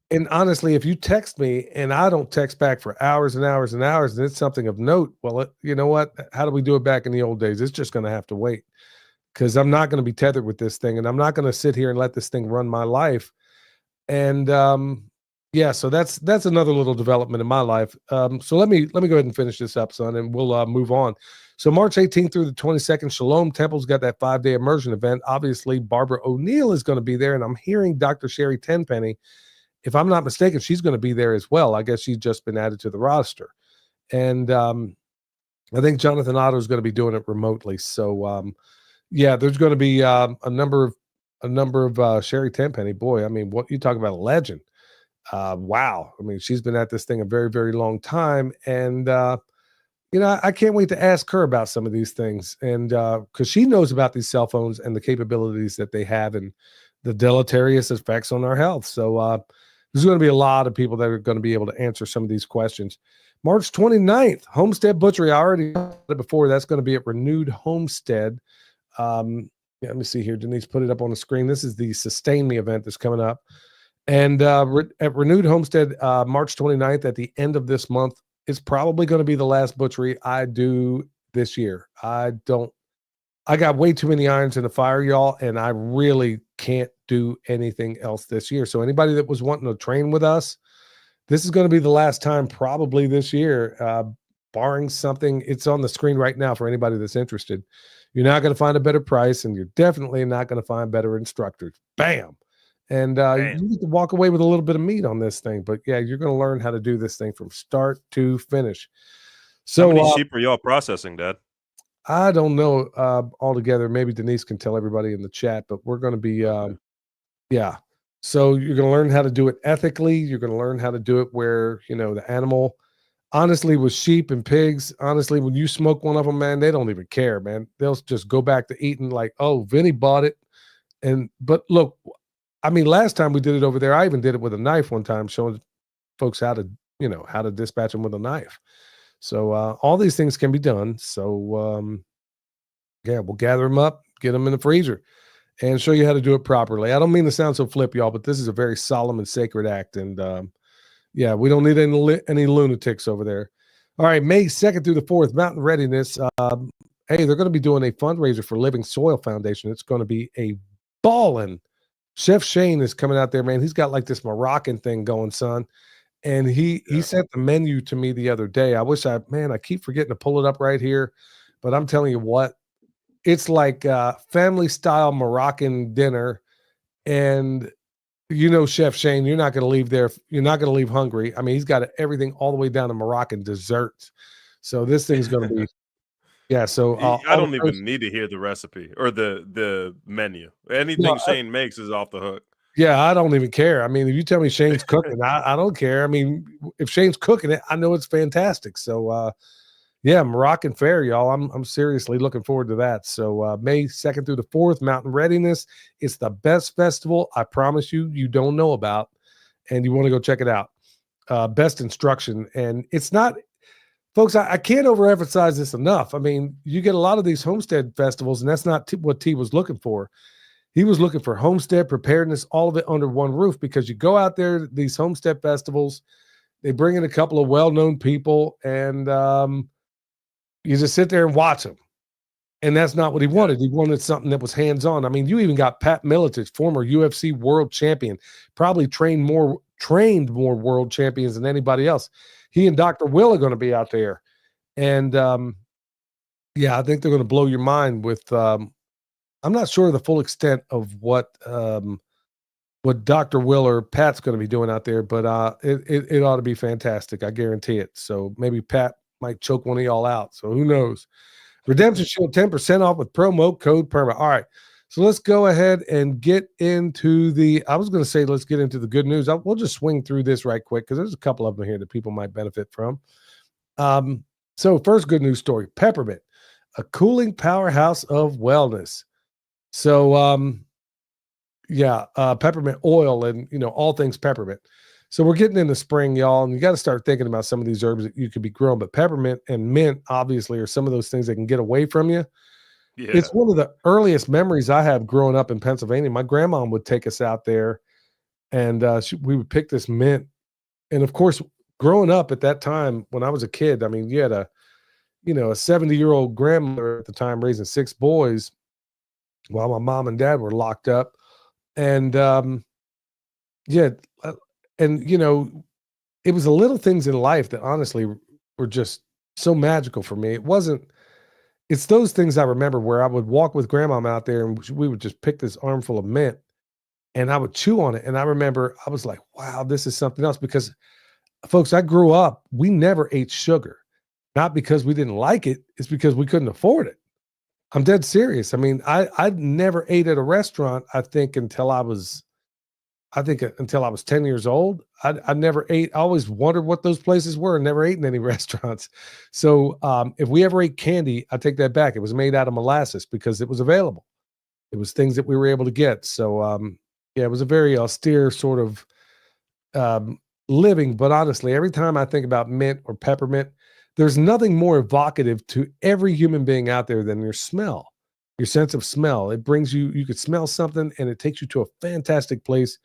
and honestly, if you text me and I don't text back for hours and hours and hours, and it's something of note, well, you know what? How do we do it back in the old days? It's just going to have to wait because I'm not going to be tethered with this thing, and I'm not going to sit here and let this thing run my life. And yeah, so that's another little development in my life. So let me go ahead and finish this up, son, and we'll move on. So March 18th through the 22nd, Shalom Temple's got that 5-day immersion event. Obviously, Barbara O'Neill is going to be there, and I'm hearing Dr. Sherry Tenpenny, if I'm not mistaken, she's going to be there as well. I guess she's just been added to the roster. And I think Jonathan Otto is going to be doing it remotely. So yeah, there's going to be a number of Sherry Tenpenny. Boy, I mean, what you talk about, a legend. Wow. I mean, she's been at this thing a very, very long time. And I can't wait to ask her about some of these things. And because she knows about these cell phones and the capabilities that they have and the deleterious effects on our health. So there's going to be a lot of people that are going to be able to answer some of these questions. March 29th, Homestead Butchery. I already said it before. That's going to be at Renewed Homestead. Yeah, let me see here. Denise put it up on the screen. This is the Sustain Me event that's coming up. And at Renewed Homestead, March 29th, at the end of this month, is probably going to be the last butchery I do this year. I got way too many irons in the fire, y'all, and I really can't do anything else this year. So anybody that was wanting to train with us, this is going to be the last time probably this year, barring something. It's on the screen right now for anybody that's interested. You're not going to find a better price, and you're definitely not going to find better instructors. Bam. And you need to walk away with a little bit of meat on this thing. But yeah, you're going to learn how to do this thing from start to finish. So how many sheep are y'all processing, Dad? I don't know altogether. Maybe Denise can tell everybody in the chat, but we're going to be, yeah. So you're going to learn how to do it ethically. You're going to learn how to do it where, you know, the animal, honestly, with sheep and pigs, honestly, when you smoke one of them, man, they don't even care, man. They'll just go back to eating like, oh, Vinny bought it. But look, I mean, last time we did it over there, I even did it with a knife one time, showing folks how to, you know, how to dispatch them with a knife. So all these things can be done. So yeah, we'll gather them up, get them in the freezer, and show you how to do it properly. I don't mean to sound so flip, y'all, but this is a very solemn and sacred act. And yeah, we don't need any lunatics over there. All right, May 2nd through the 4th, Mountain Readiness. Hey, they're going to be doing a fundraiser for Living Soil Foundation. It's going to be a ballin'. Chef Shane is coming out there, man. He's got like this Moroccan thing going, son. And he sent the menu to me the other day. I wish I keep forgetting to pull it up right here. But I'm telling you what, it's like family style Moroccan dinner. And you know, Chef Shane, you're not going to leave there. You're not going to leave hungry. I mean, he's got everything all the way down to Moroccan desserts. So this thing's going to be, yeah. So I don't even need to hear the recipe or the menu. Anything Shane makes is off the hook. Yeah, I don't even care. I mean, if you tell me Shane's cooking, I don't care. I mean, if Shane's cooking it, I know it's fantastic. So yeah, Moroccan fare, y'all. I'm seriously looking forward to that. So May 2nd through the 4th, Mountain Readiness. It's the best festival, I promise you, you don't know about, and you want to go check it out. Best instruction. And it's not, folks, I can't overemphasize this enough. I mean, you get a lot of these homestead festivals, and that's not what T was looking for. He was looking for homestead preparedness, all of it under one roof, because you go out there, these homestead festivals, they bring in a couple of well-known people, and you just sit there and watch them. And that's not what he wanted. He wanted something that was hands-on. I mean, you even got Pat Miletich, former UFC world champion, probably trained more world champions than anybody else. He and Dr. Will are going to be out there. And yeah, I think they're going to blow your mind with I'm not sure the full extent of what Dr. Will or Pat's going to be doing out there, but it ought to be fantastic. I guarantee it. So maybe Pat might choke one of y'all out. So who knows? Redemption Shield 10% off with promo code PERMA. All right. So let's go ahead and get into I was going to say, let's get into the good news. We'll just swing through this right quick because there's a couple of them here that people might benefit from. So first good news story, Peppermint, a cooling powerhouse of wellness. So, yeah, peppermint oil and, you know, all things peppermint. So we're getting into spring, y'all, and you got to start thinking about some of these herbs that you could be growing. But peppermint and mint, obviously, are some of those things that can get away from you. Yeah. It's one of the earliest memories I have growing up in Pennsylvania. My grandma would take us out there, and we would pick this mint. And, of course, growing up at that time when I was a kid, I mean, you had a 70-year-old grandmother at the time raising 6 boys, while my mom and dad were locked up. And yeah, and you know, it was the little things in life that honestly were just so magical for me. It's those things I remember where I would walk with grandma out there and we would just pick this armful of mint and I would chew on it. And I remember I was like, wow, this is something else, because folks, I grew up, we never ate sugar, not because we didn't like it. It's because we couldn't afford it. I'm dead serious. I mean, I never ate at a restaurant, I think until I was 10 years old. I never ate. I always wondered what those places were and never ate in any restaurants. So if we ever ate candy, I take that back. It was made out of molasses because it was available. It was things that we were able to get. So yeah, it was a very austere sort of living. But honestly, every time I think about mint or peppermint, there's nothing more evocative to every human being out there than your smell, your sense of smell. It brings you could smell something and it takes you to a fantastic place,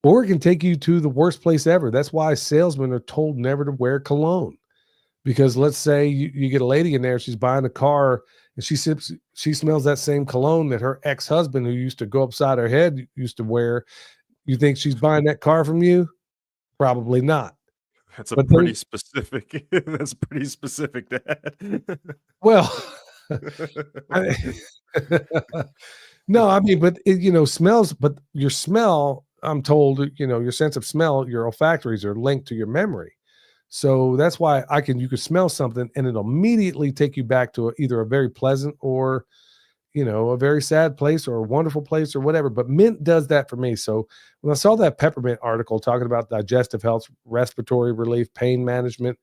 or it can take you to the worst place ever. That's why salesmen are told never to wear cologne, because let's say you get a lady in there, she's buying a car and she smells that same cologne that her ex-husband, who used to go upside her head, used to wear. You think she's buying that car from you? Probably not. That's pretty specific. That's pretty specific, Dad. Well, I- no, I mean, but smells. But your smell, I'm told, your sense of smell, your olfactories are linked to your memory. So that's why you could smell something and it'll immediately take you back to either a very pleasant or a very sad place or a wonderful place or whatever. But mint does that for me. So when I saw that peppermint article talking about digestive health, respiratory relief, pain management,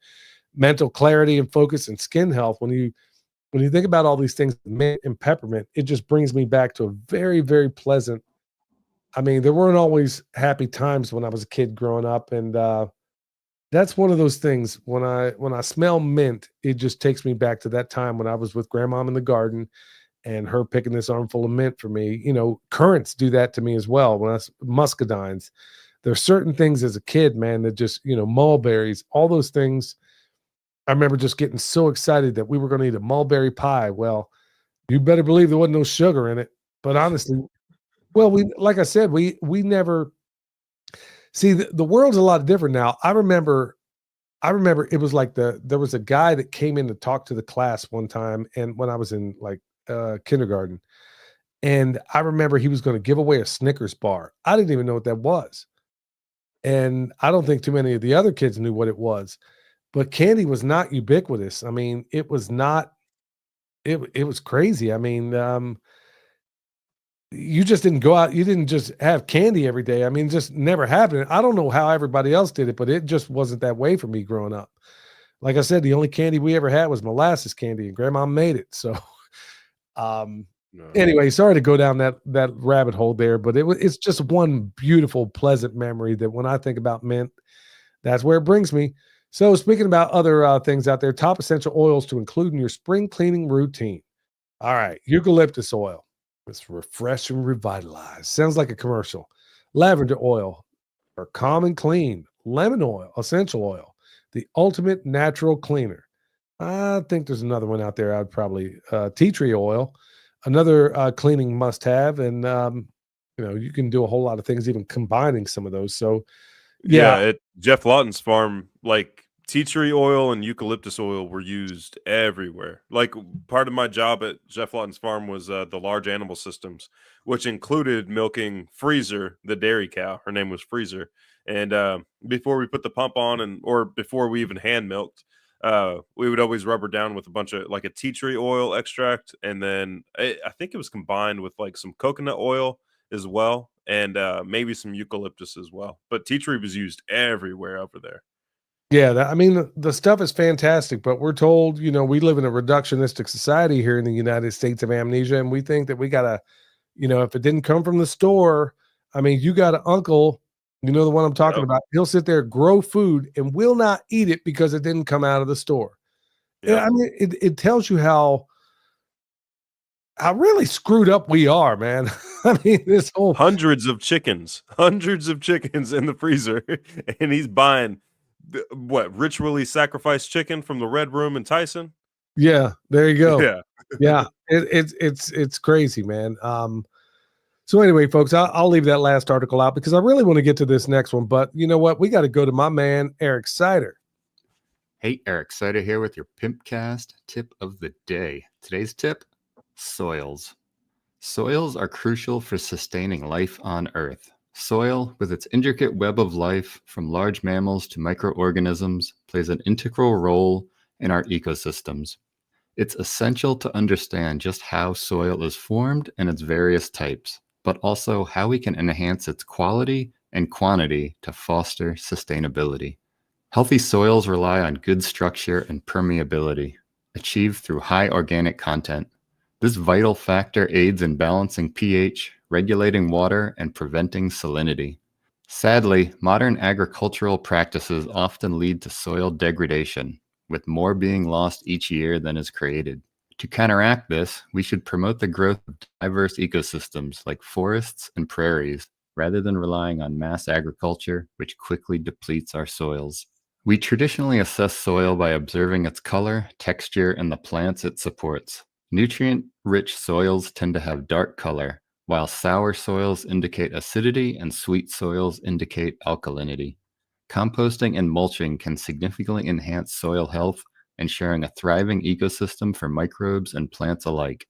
mental clarity and focus, and skin health, when you think about all these things, mint and peppermint, it just brings me back to a very, very pleasant. I mean, there weren't always happy times when I was a kid growing up, and that's one of those things. When I smell mint, it just takes me back to that time when I was with grandma in the garden and her picking this armful of mint for me. Currants do that to me as well. Muscadines, there's certain things as a kid, man, that just, mulberries, all those things. I remember just getting so excited that we were going to eat a mulberry pie. Well, you better believe there wasn't no sugar in it. But honestly, well, like I said, we never see the world's a lot different now. I remember it was like there was a guy that came in to talk to the class one time, and when I was in like kindergarten, and I remember he was going to give away a Snickers bar. I didn't even know what that was, and I don't think too many of the other kids knew what it was. But candy was not ubiquitous. I mean, it was not. It was crazy. I mean, you just didn't go out. You didn't just have candy every day. I mean, just never happened. I don't know how everybody else did it, but it just wasn't that way for me growing up. Like I said, the only candy we ever had was molasses candy, and grandma made it. So, um, No. anyway, sorry to go down that rabbit hole there, but it's just one beautiful, pleasant memory that when I think about mint, that's where it brings me. So, speaking about other things out there, top essential oils to include in your spring cleaning routine. All right, eucalyptus oil. It's refresh and revitalize. Sounds like a commercial. Lavender oil, or calm and clean. Lemon oil, essential oil, the ultimate natural cleaner. I think there's another one out there. I'd probably tea tree oil, another cleaning must have, and you can do a whole lot of things, even combining some of those. So Yeah, yeah, at Jeff Lawton's farm, like tea tree oil and eucalyptus oil were used everywhere. Like part of my job at Jeff Lawton's farm was the large animal systems, which included milking Freezer, the dairy cow. Her name was Freezer. And before we put the pump on, or before we even hand milked, we would always rub her down with a bunch of like a tea tree oil extract, and then I think it was combined with like some coconut oil as well, and maybe some eucalyptus as well. But tea tree was used everywhere over there. yeah. I mean, the stuff is fantastic, but we're told, we live in a reductionistic society here in the United States of amnesia, and we think that we gotta, if it didn't come from the store, I mean, you got an uncle, the one I'm talking Yep. about. He'll sit there, grow food, and will not eat it because it didn't come out of the store. Yeah, Yep. I mean, it tells you how really screwed up we are, man. I mean, this whole Hundreds of chickens in the freezer, and he's buying what, ritually sacrificed chicken from the Red Room in Tyson. yeah, there you go. Yeah. Yeah, it's crazy, man. So anyway, folks, I'll leave that last article out because I really want to get to this next one. But you know what? We got to go to my man Eric Sider. Hey, Eric Sider here with your Pimpcast tip of the day. Today's tip: soils. Soils are crucial for sustaining life on Earth. Soil, with its intricate web of life, from large mammals to microorganisms, plays an integral role in our ecosystems. It's essential to understand just how soil is formed and its various types, but also how we can enhance its quality and quantity to foster sustainability. Healthy soils rely on good structure and permeability, achieved through high organic content. This vital factor aids in balancing pH, regulating water, and preventing salinity. Sadly, modern agricultural practices often lead to soil degradation, with more being lost each year than is created. To counteract this, we should promote the growth of diverse ecosystems like forests and prairies, rather than relying on mass agriculture, which quickly depletes our soils. We traditionally assess soil by observing its color, texture, and the plants it supports. Nutrient-rich soils tend to have dark color, while sour soils indicate acidity and sweet soils indicate alkalinity. Composting and mulching can significantly enhance soil health ensuring a thriving ecosystem for microbes and plants alike.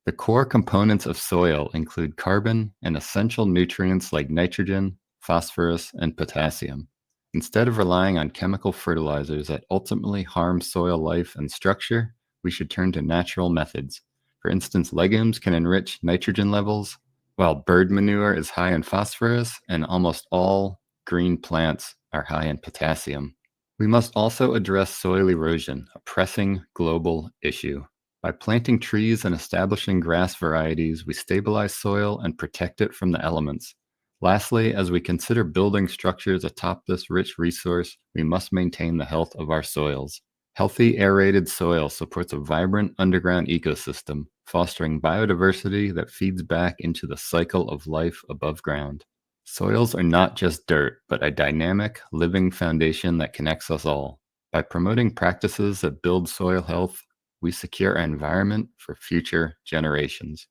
The core components of soil include carbon and essential nutrients like nitrogen, phosphorus, and potassium. Instead of relying on chemical fertilizers that ultimately harm soil life and structure, we should turn to natural methods. For instance, legumes can enrich nitrogen levels, while bird manure is high in phosphorus, and almost all green plants are high in potassium. We must also address soil erosion, a pressing global issue. By planting trees and establishing grass varieties, we stabilize soil and protect it from the elements. Lastly, as we consider building structures atop this rich resource, we must maintain the health of our soils. Healthy aerated soil supports a vibrant underground ecosystem, fostering biodiversity that feeds back into the cycle of life above ground. Soils are not just dirt, but a dynamic, living foundation that connects us all. By promoting practices that build soil health, we secure our environment for future generations.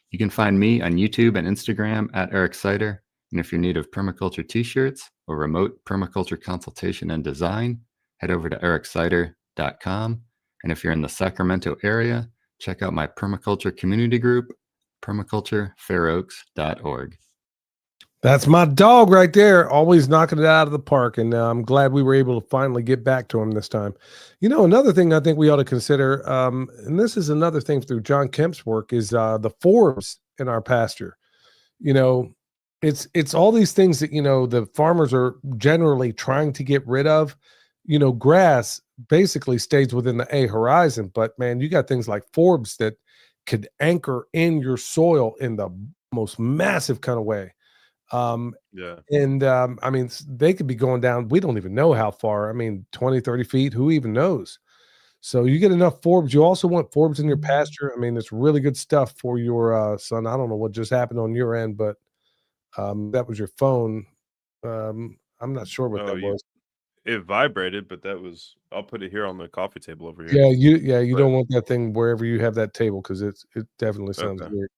You can find me on YouTube and Instagram at Eric Sider. And if you're in need of permaculture t-shirts or remote permaculture consultation and design, head over to ericsider.com. And if you're in the Sacramento area, check out my permaculture community group, permaculturefairoaks.org. That's my dog right there, always knocking it out of the park. And I'm glad we were able to finally get back to him this time. You know, another thing I think we ought to consider, and this is another thing through John Kemp's work, is the forbs in our pasture. You know, it's all these things that, you know, the farmers are generally trying to get rid of. You know, grass basically stays within the A horizon, but man, you got things like forbs that could anchor in your soil in the most massive kind of way. I mean, they could be going down, we don't even know how far. I mean, 20, 30 feet, who even knows? So you get enough forbs. You also want forbs in your pasture. I mean, it's really good stuff for your son. I don't know what just happened on your end, but that was your phone. I'm not sure what that was. It vibrated, but that was, I'll put it here on the coffee table over here. You don't want that thing wherever you have that table, because it definitely sounds weird.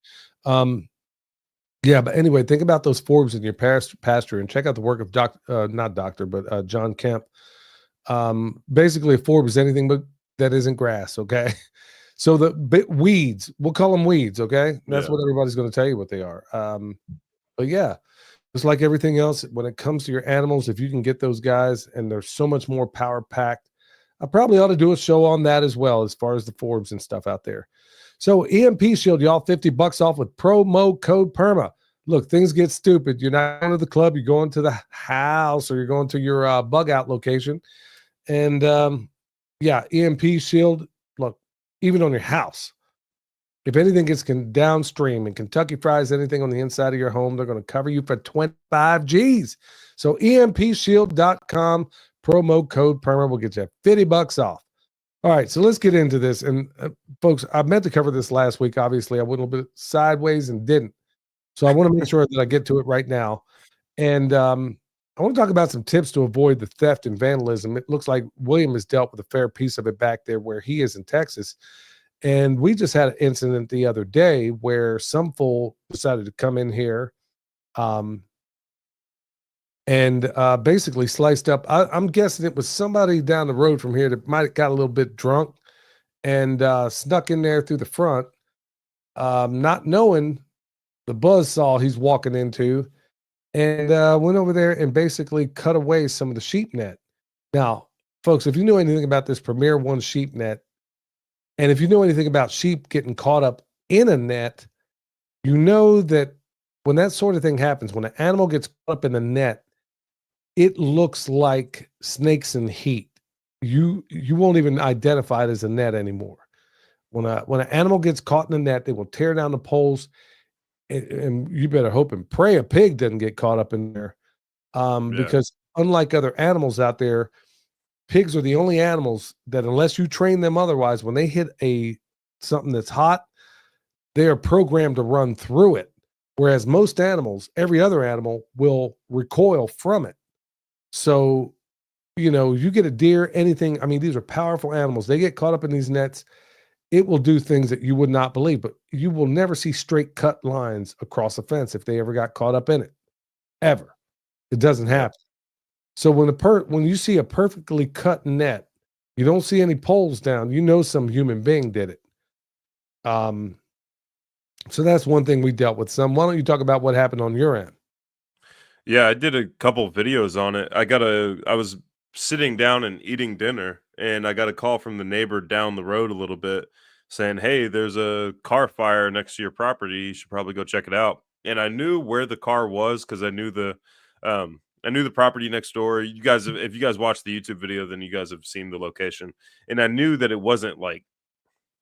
Yeah, but anyway, think about those forbs in your pasture and check out the work of John Kemp. Basically, a forb is anything but that isn't grass. Okay, so the weeds, we'll call them weeds. Okay, that's what everybody's going to tell you what they are. But yeah, just like everything else, when it comes to your animals, if you can get those guys, and they're so much more power packed, I probably ought to do a show on that as well, as far as the forbs and stuff out there. So EMP Shield, y'all, $50 off with promo code PERMA. Look, things get stupid. You're not going to the club, you're going to the house, or you're going to your bug out location. And yeah, EMP Shield, look, even on your house, if anything gets downstream and Kentucky Fries anything on the inside of your home, they're going to cover you for 25 G's. So EMPshield.com, promo code PERMA will get you $50 off. All right, so let's get into this. And folks, I meant to cover this last week. Obviously, I went a little bit sideways and didn't. So I want to make sure that I get to it right now. And I want to talk about some tips to avoid the theft and vandalism. It looks like William has dealt with a fair piece of it back there where he is in Texas. And we just had an incident the other day where some fool decided to come in here and basically sliced up. I'm guessing it was somebody down the road from here that might have got a little bit drunk and snuck in there through the front, not knowing the buzzsaw he's walking into, and went over there and basically cut away some of the sheep net. Now, folks, if you know anything about this Premier One sheep net, and if you know anything about sheep getting caught up in a net, you know that when that sort of thing happens, when an animal gets caught up in a net, it looks like snakes in heat. You won't even identify it as a net anymore. When an animal gets caught in a net, they will tear down the poles, and you better hope and pray a pig doesn't get caught up in there. Because unlike other animals out there, pigs are the only animals that, unless you train them otherwise, when they hit something that's hot, they are programmed to run through it. Whereas most animals, every other animal, will recoil from it. So, you know, you get a deer, anything. I mean, these are powerful animals. They get caught up in these nets. It will do things that you would not believe, but you will never see straight cut lines across a fence if they ever got caught up in it. Ever. It doesn't happen. So when you see a perfectly cut net, You don't see any poles down. You know some human being did it. So that's one thing we dealt with some. Why don't you talk about what happened on your end? Yeah, I did a couple videos on it. I was sitting down and eating dinner, and I got a call from the neighbor down the road a little bit saying, "Hey, there's a car fire next to your property. You should probably go check it out." And I knew where the car was because I knew the property next door. You guys, if you guys watched the YouTube video, then you guys have seen the location. And I knew that it wasn't like,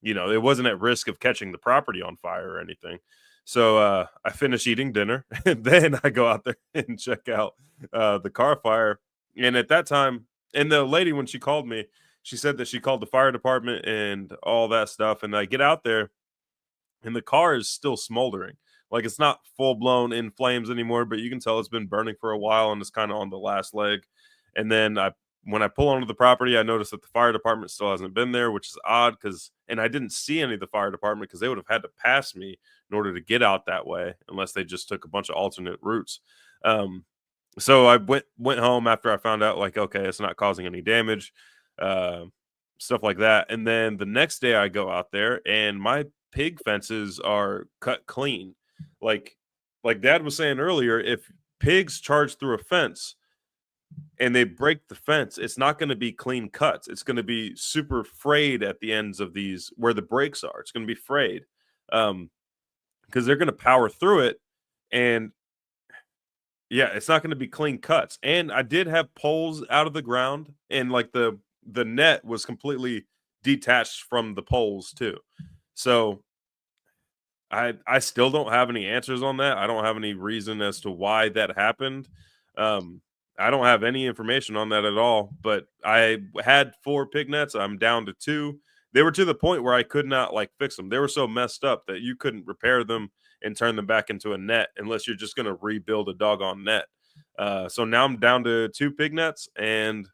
it wasn't at risk of catching the property on fire or anything. So I finish eating dinner, and then I go out there and check out the car fire. And at that time, and the lady, when she called me, she said that she called the fire department and all that stuff. And I get out there, and the car is still smoldering. Like, it's not full blown in flames anymore, but you can tell it's been burning for a while and it's kind of on the last leg. And then when I pull onto the property, I notice that the fire department still hasn't been there, which is odd and I didn't see any of the fire department because they would have had to pass me in order to get out that way, unless they just took a bunch of alternate routes. So I went home after I found out, like, okay, it's not causing any damage, stuff like that. And then the next day I go out there and my pig fences are cut clean. Like Dad was saying earlier, if pigs charge through a fence and they break the fence, it's not going to be clean cuts. It's going to be super frayed at the ends of these where the breaks are. It's going to be frayed because they're going to power through it. And yeah, it's not going to be clean cuts. And I did have poles out of the ground, and like the net was completely detached from the poles too. So I still don't have any answers on that. I don't have any reason as to why that happened. I don't have any information on that at all, but I had 4 pig nets. I'm down to 2. They were to the point where I could not like fix them. They were so messed up that you couldn't repair them and turn them back into a net unless you're just going to rebuild a doggone net. So now I'm down to 2 pig nets, and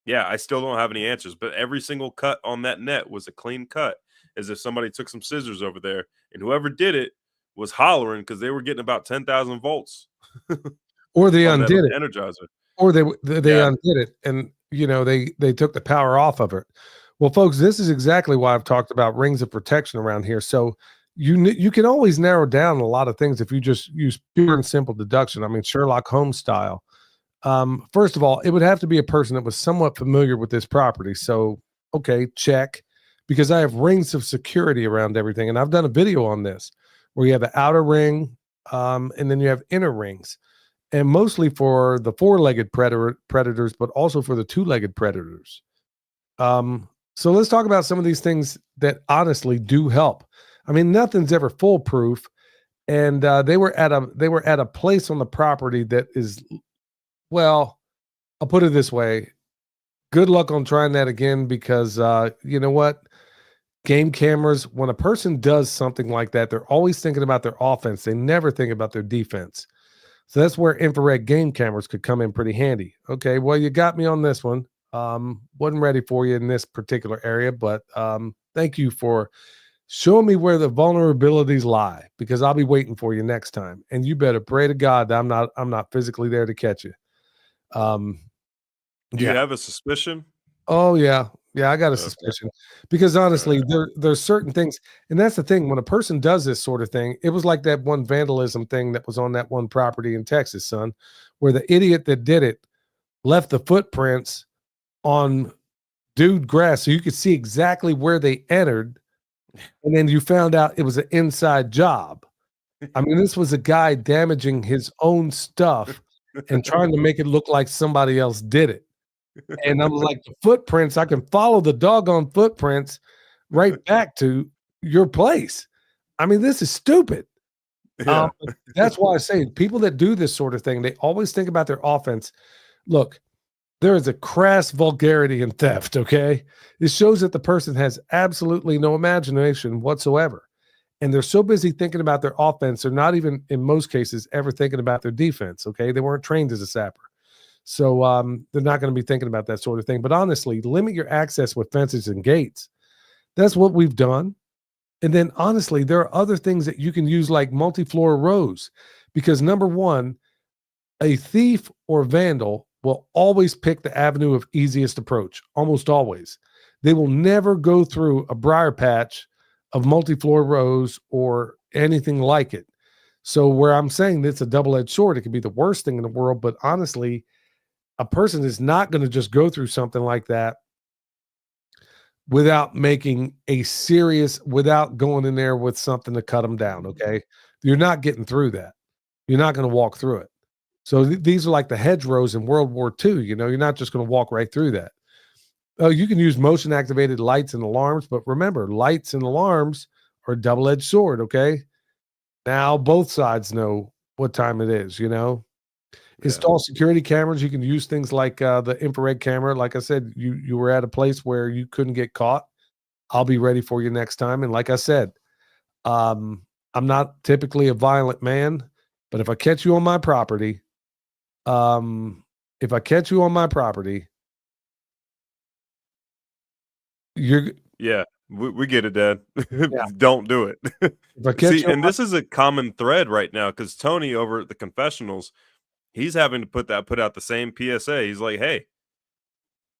yeah, I still don't have any answers, but every single cut on that net was a clean cut, as if somebody took some scissors over there, and whoever did it was hollering because they were getting about 10,000 volts. Or they undid it. Energizer. Or they undid it, and they took the power off of it. Well, folks, this is exactly why I've talked about rings of protection around here. So you can always narrow down a lot of things if you just use pure and simple deduction. I mean, Sherlock Holmes style. First of all, it would have to be a person that was somewhat familiar with this property. So, okay, check, because I have rings of security around everything, and I've done a video on this where you have an outer ring, and then you have inner rings. And mostly for the 4-legged predators, but also for the 2-legged predators. So let's talk about some of these things that honestly do help. I mean, nothing's ever foolproof, and they were at a place on the property that is, well, I'll put it this way: good luck on trying that again, because you know what? Game cameras, when a person does something like that, they're always thinking about their offense. They never think about their defense. So that's where infrared game cameras could come in pretty handy. Okay, well, you got me on this one. Wasn't ready for you in this particular area, but thank you for showing me where the vulnerabilities lie, because I'll be waiting for you next time. And you better pray to God that I'm not physically there to catch you. Do you have a suspicion? Oh yeah. Yeah, I got a suspicion, because honestly, there's certain things, and that's the thing. When a person does this sort of thing, it was like that one vandalism thing that was on that one property in Texas, son, where the idiot that did it left the footprints on dude grass, so you could see exactly where they entered, and then you found out it was an inside job. I mean, this was a guy damaging his own stuff and trying to make it look like somebody else did it. And I was like, the footprints, I can follow the doggone footprints right back to your place. I mean, this is stupid. Yeah. That's why I say people that do this sort of thing, they always think about their offense. Look, there is a crass vulgarity in theft, okay? It shows that the person has absolutely no imagination whatsoever. And they're so busy thinking about their offense, they're not even, in most cases, ever thinking about their defense, okay? They weren't trained as a sapper. So they're not going to be thinking about that sort of thing. But honestly, limit your access with fences and gates. That's what we've done. And then honestly, there are other things that you can use, like multi-floor rows, because number one, a thief or vandal will always pick the avenue of easiest approach, almost always. They will never go through a briar patch of multi-floor rows or anything like it. So where I'm saying it's a double-edged sword, it could be the worst thing in the world, but honestly, a person is not going to just go through something like that without without going in there with something to cut them down. Okay. You're not getting through that. You're not going to walk through it. So these are like the hedgerows in World War II. You're not just going to walk right through that. Oh, you can use motion activated lights and alarms, but remember, lights and alarms are a double-edged sword. Okay. Now both sides know what time it is, Install security cameras. You can use things like the infrared camera. Like I said, you were at a place where you couldn't get caught. I'll be ready for you next time. And like I said, I'm not typically a violent man, but if I catch you on my property, you're we get it, Dad. Yeah. Don't do it. If I catch See, you on and this is a common thread right now because Tony over at the confessionals, he's having to put out the same PSA. He's like, hey,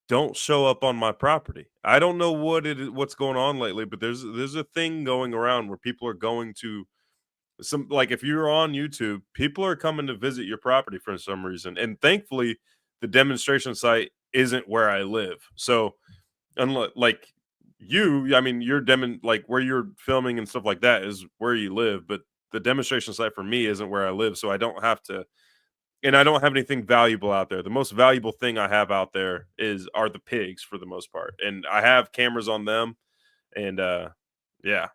don't show up on my property. I don't know what's going on lately, but there's a thing going around where people are going to like if you're on YouTube, people are coming to visit your property for some reason. And thankfully, the demonstration site isn't where I live. So unlike like I mean, you're like where you're filming and stuff like that is where you live, but the demonstration site for me isn't where I live, so I don't have to, and I don't have anything valuable out there. The most valuable thing I have out there are the pigs for the most part, and I have cameras on them, and yeah.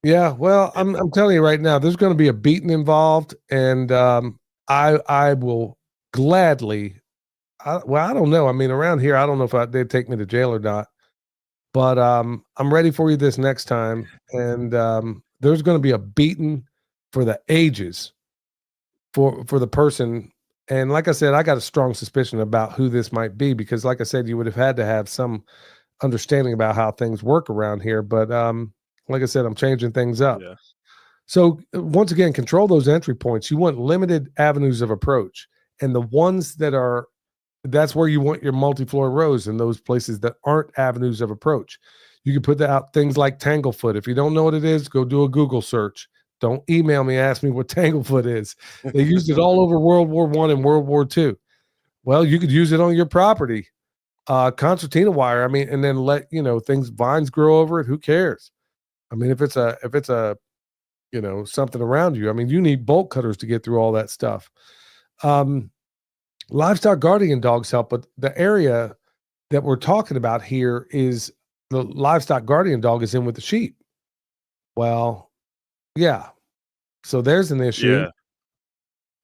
Yeah, well, I'm telling you right now, there's going to be a beating involved, and I will gladly. I don't know. I mean, around here, I don't know if they'd take me to jail or not, but I'm ready for you this next time, and there's going to be a beating for the ages for the person. And like I said, I got a strong suspicion about who this might be because, like I said, you would have had to have some understanding about how things work around here, but like I said, I'm changing things up. Yeah. So once again, control those entry points. You want limited avenues of approach, and the ones that's where you want your multi-floor rows in those places that aren't avenues of approach. You can put out things like Tanglefoot. If you don't know what it is, go do a Google search. Don't email me, ask me what Tanglefoot is. They used it all over World War I and World War II. Well, you could use it on your property. Concertina wire. I mean, and then let vines grow over it. Who cares? I mean, if it's a something around you, I mean, you need bolt cutters to get through all that stuff. Livestock guardian dogs help, but the area that we're talking about here is the livestock guardian dog is in with the sheep. Well, yeah. So there's an issue.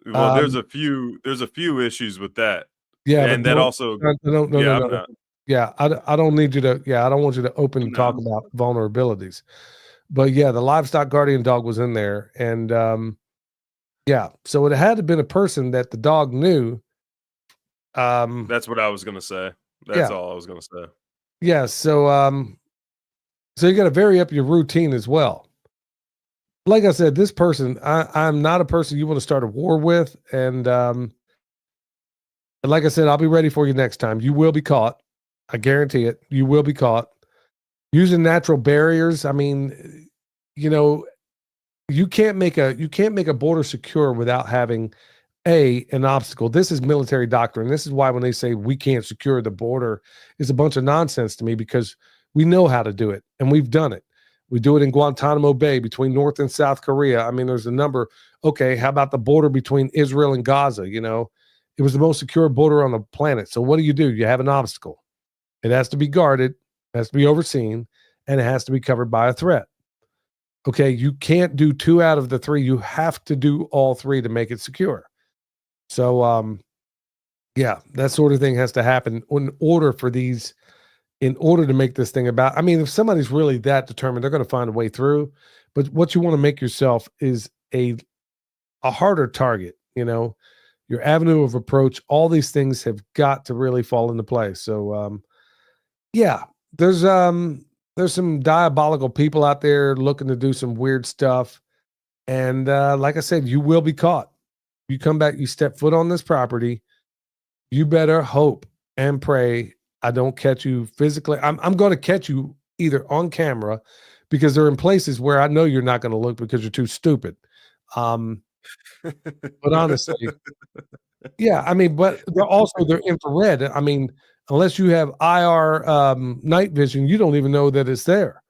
Yeah. Well, there's a few issues with that. Yeah, and that also no. Yeah, I don't need you to. Yeah, I don't want you to open talk about vulnerabilities. But yeah, the livestock guardian dog was in there, and yeah, so it had to have been a person that the dog knew. That's what I was gonna say. That's all I was gonna say. Yeah, so so you got to vary up your routine as well. Like I said, this person, I'm not a person you want to start a war with, and like I said, I'll be ready for you next time. You will be caught. I guarantee it. You will be caught. Using natural barriers. I mean, you can't make a border secure without having an obstacle. This is military doctrine. This is why when they say we can't secure the border, it's a bunch of nonsense to me because we know how to do it and we've done it. We do it in Guantanamo Bay between North and South Korea. I mean, there's a number. Okay, how about the border between Israel and Gaza? It was the most secure border on the planet. So what do? You have an obstacle. It has to be guarded, it has to be overseen, and it has to be covered by a threat. Okay, you can't do 2 out of the 3. You have to do all 3 to make it secure. So, yeah, that sort of thing has to happen in order to make this thing about. I mean, if somebody's really that determined, they're going to find a way through. But what you want to make yourself is a harder target. Your avenue of approach. All these things have got to really fall into place. So, yeah, there's some diabolical people out there looking to do some weird stuff. And like I said, you will be caught. You come back, you step foot on this property, you better hope and pray I don't catch you physically. I'm going to catch you either on camera because they're in places where I know you're not going to look because you're too stupid. But honestly, yeah, I mean, but they're infrared. I mean, unless you have IR night vision, you don't even know that it's there.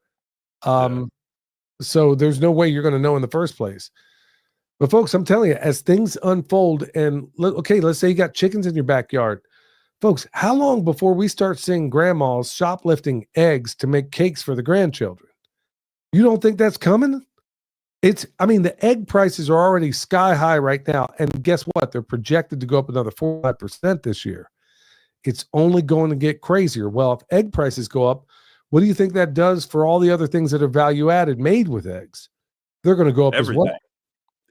So there's no way you're going to know in the first place. But folks, I'm telling you, as things unfold, and okay, let's say you got chickens in your backyard. Folks, how long before we start seeing grandmas shoplifting eggs to make cakes for the grandchildren? You don't think that's coming? I mean, the egg prices are already sky high right now. And guess what? They're projected to go up another 45% this year. It's only going to get crazier. Well, if egg prices go up, what do you think that does for all the other things that are value added made with eggs? They're going to go up as well.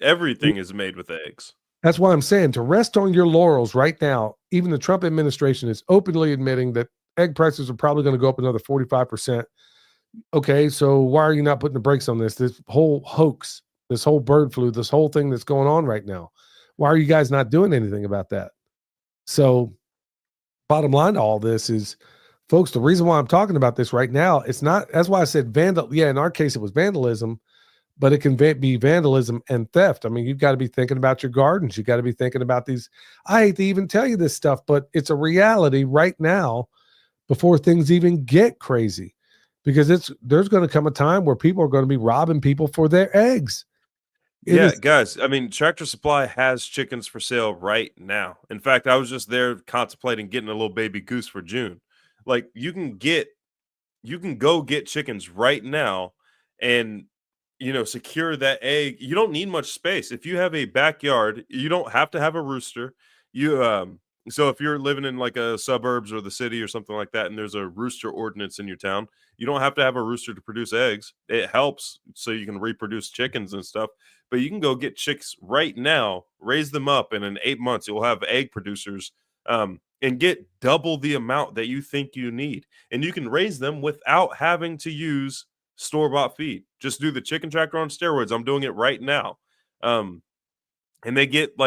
Everything is made with eggs. That's why I'm saying to rest on your laurels right now. Even the Trump administration is openly admitting that egg prices are probably going to go up another 45%. Okay, so why are you not putting the brakes on this? This whole hoax, this whole bird flu, this whole thing that's going on right now. Why are you guys not doing anything about that? So bottom line to all this is, folks, the reason why I'm talking about this right now, it's not, that's why I said vandal. Yeah, in our case, it was vandalism, but it can be vandalism and theft. I mean, you've got to be thinking about your gardens. You got to be thinking about these. I hate to even tell you this stuff, but it's a reality right now before things even get crazy. Because there's going to come a time where people are going to be robbing people for their eggs. Guys, I mean, Tractor Supply has chickens for sale right now. In fact, I was just there contemplating getting a little baby goose for June. Like, you can go get chickens right now and, secure that egg. You don't need much space. If you have a backyard, you don't have to have a rooster. So if you're living in like a suburbs or the city or something like that, and there's a rooster ordinance in your town, you don't have to have a rooster to produce eggs. It helps so you can reproduce chickens and stuff. But you can go get chicks right now, raise them up, and in 8 months you'll have egg producers, and get double the amount that you think you need. And you can raise them without having to use store-bought feed. Just do the chicken tractor on steroids. I'm doing it right now. And they get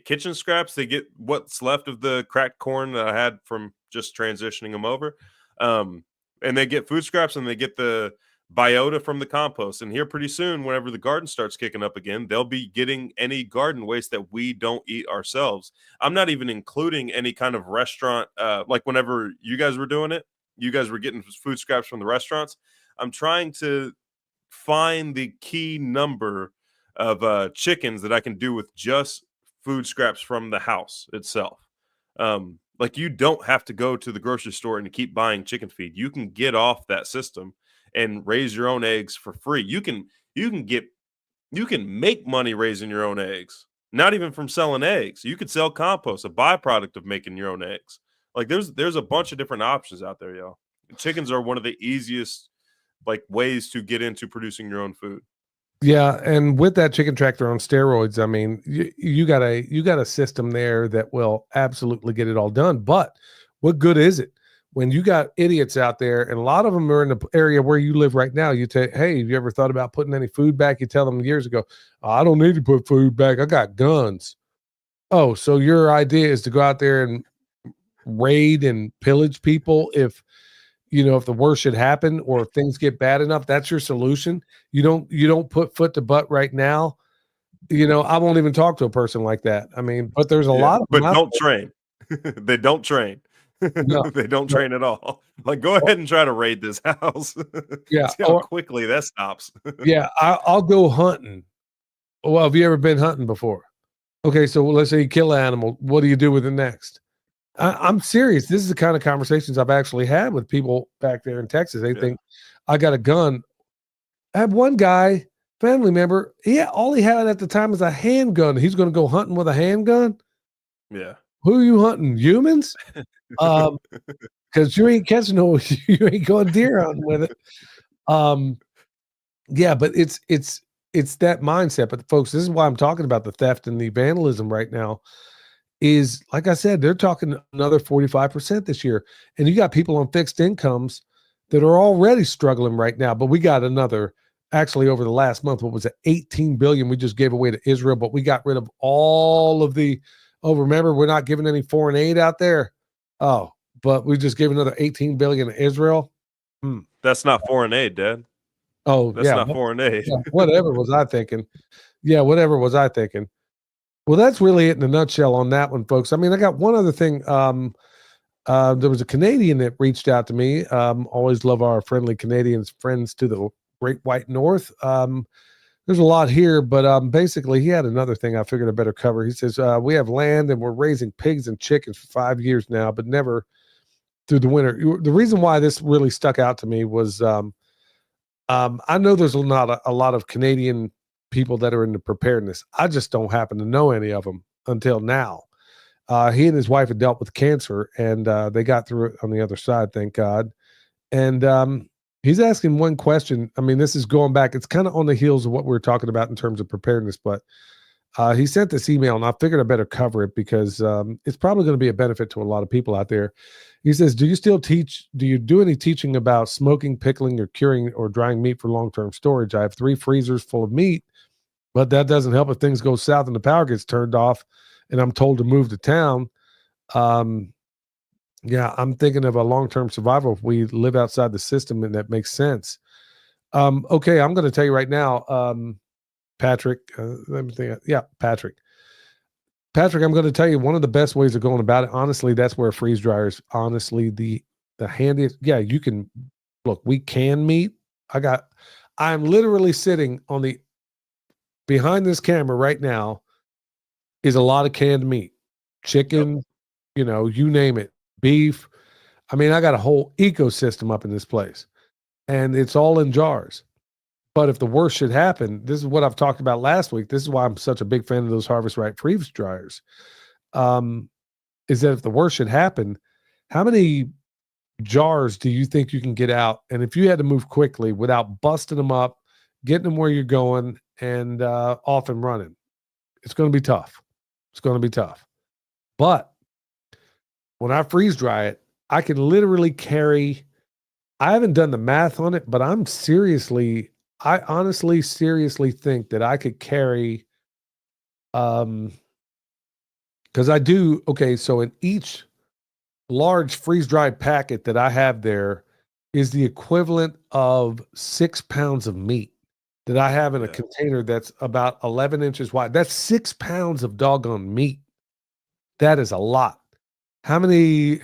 kitchen scraps. They get what's left of the cracked corn that I had from just transitioning them over. And they get food scraps, and they get the biota from the compost. And here pretty soon, whenever the garden starts kicking up again, they'll be getting any garden waste that we don't eat ourselves. I'm not even including any kind of restaurant. Like whenever you guys were doing it, you guys were getting food scraps from the restaurants. I'm trying to find the key number of chickens that I can do with just food scraps from the house itself. Like, you don't have to go to the grocery store and keep buying chicken feed. You can get off that system and raise your own eggs for free. You can make money raising your own eggs, not even from selling eggs. You could sell compost, a byproduct of making your own eggs. Like, there's a bunch of different options out there, y'all. Chickens are one of the easiest ways to get into producing your own food. Yeah, and with that chicken tractor on steroids, I mean, you got a system there that will absolutely get it all done. But what good is it when you got idiots out there, and a lot of them are in the area where you live right now? You say, "Hey, have you ever thought about putting any food back?" You tell them years ago, "Oh, I don't need to put food back. I got guns." Oh, so your idea is to go out there and raid and pillage people if the worst should happen, or if things get bad enough, that's your solution. You don't put foot to butt right now. I won't even talk to a person like that. I mean, but there's a lot of them. But don't train. They don't train. No, they don't train at all. Like, go ahead and try to raid this house. Yeah. See how quickly that stops. Yeah. I'll go hunting. Well, have you ever been hunting before? Okay. So let's say you kill an animal. What do you do with it next? I'm serious. This is the kind of conversations I've actually had with people back there in Texas. They think I got a gun. I had one guy, family member. All he had at the time was a handgun. He's going to go hunting with a handgun. Yeah. Who are you hunting? Humans? Because you ain't catching you ain't going deer hunting with it. Yeah, but it's that mindset. But folks, this is why I'm talking about the theft and the vandalism right now. Is, like I said, they're talking another 45% this year. And you got people on fixed incomes that are already struggling right now. But we got another, actually over the last month, what was it, 18 billion we just gave away to Israel, but we got rid of all of the, remember, we're not giving any foreign aid out there. Oh, but we just gave another 18 billion to Israel. That's not foreign aid, Dad. Oh, That's not foreign aid. Yeah, whatever was I thinking? Yeah, whatever was I thinking? Well, that's really it in a nutshell on that one, folks. I mean, I got one other thing. There was a Canadian that reached out to me. Always love our friendly Canadians, friends to the Great White North. There's a lot here, but basically he had another thing I figured I better cover. He says, we have land and we're raising pigs and chickens for 5 years now, but never through the winter. The reason why this really stuck out to me was I know there's not a lot of Canadian people that are into preparedness. I just don't happen to know any of them until now. He and his wife had dealt with cancer, and they got through it on the other side, thank God. And he's asking one question. I mean, this is going back. It's kind of on the heels of what we were talking about in terms of preparedness, but he sent this email, and I figured I better cover it because it's probably going to be a benefit to a lot of people out there. He says, do you do any teaching about smoking, pickling, or curing or drying meat for long-term storage? I have 3 freezers full of meat, but that doesn't help if things go south and the power gets turned off and I'm told to move to town. Yeah, I'm thinking of a long-term survival if we live outside the system, and that makes sense. Okay, I'm going to tell you right now, Patrick, let me think. Yeah, Patrick, I'm going to tell you one of the best ways of going about it. Honestly, that's where a freeze dryer is honestly the handiest. Yeah, you can look, we can meat. I'm literally sitting on the behind this camera right now is a lot of canned meat, chicken, you know, you name it, beef. I mean, I got a whole ecosystem up in this place, and it's all in jars. But if the worst should happen, this is what I've talked about last week. This is why I'm such a big fan of those Harvest Right freeze dryers. Is that if the worst should happen, how many jars do you think you can get out? And if you had to move quickly without busting them up, getting them where you're going, and off and running, it's going to be tough. It's going to be tough. But when I freeze dry it, I can literally carry, I haven't done the math on it, but I honestly seriously think that I could carry, because I do, okay, so in each large freeze-dried packet that I have there is the equivalent of 6 pounds of meat that I have in a container that's about 11 inches wide. That's 6 pounds of doggone meat. That is a lot. How many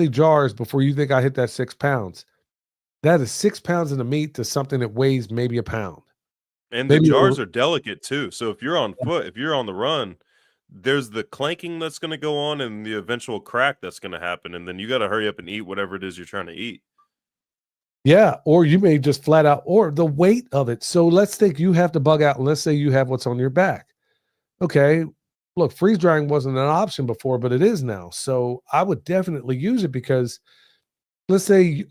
jars before you think I hit that 6 pounds? That is 6 pounds of the meat to something that weighs maybe a pound. And the jars are delicate too. So if you're on foot, if you're on the run, there's the clanking that's going to go on and the eventual crack that's going to happen. And then you got to hurry up and eat whatever it is you're trying to eat. Yeah. Or you may just flat out, or the weight of it. So let's think you have to bug out. And let's say you have what's on your back. Okay. Look, freeze drying wasn't an option before, but it is now. So I would definitely use it because let's say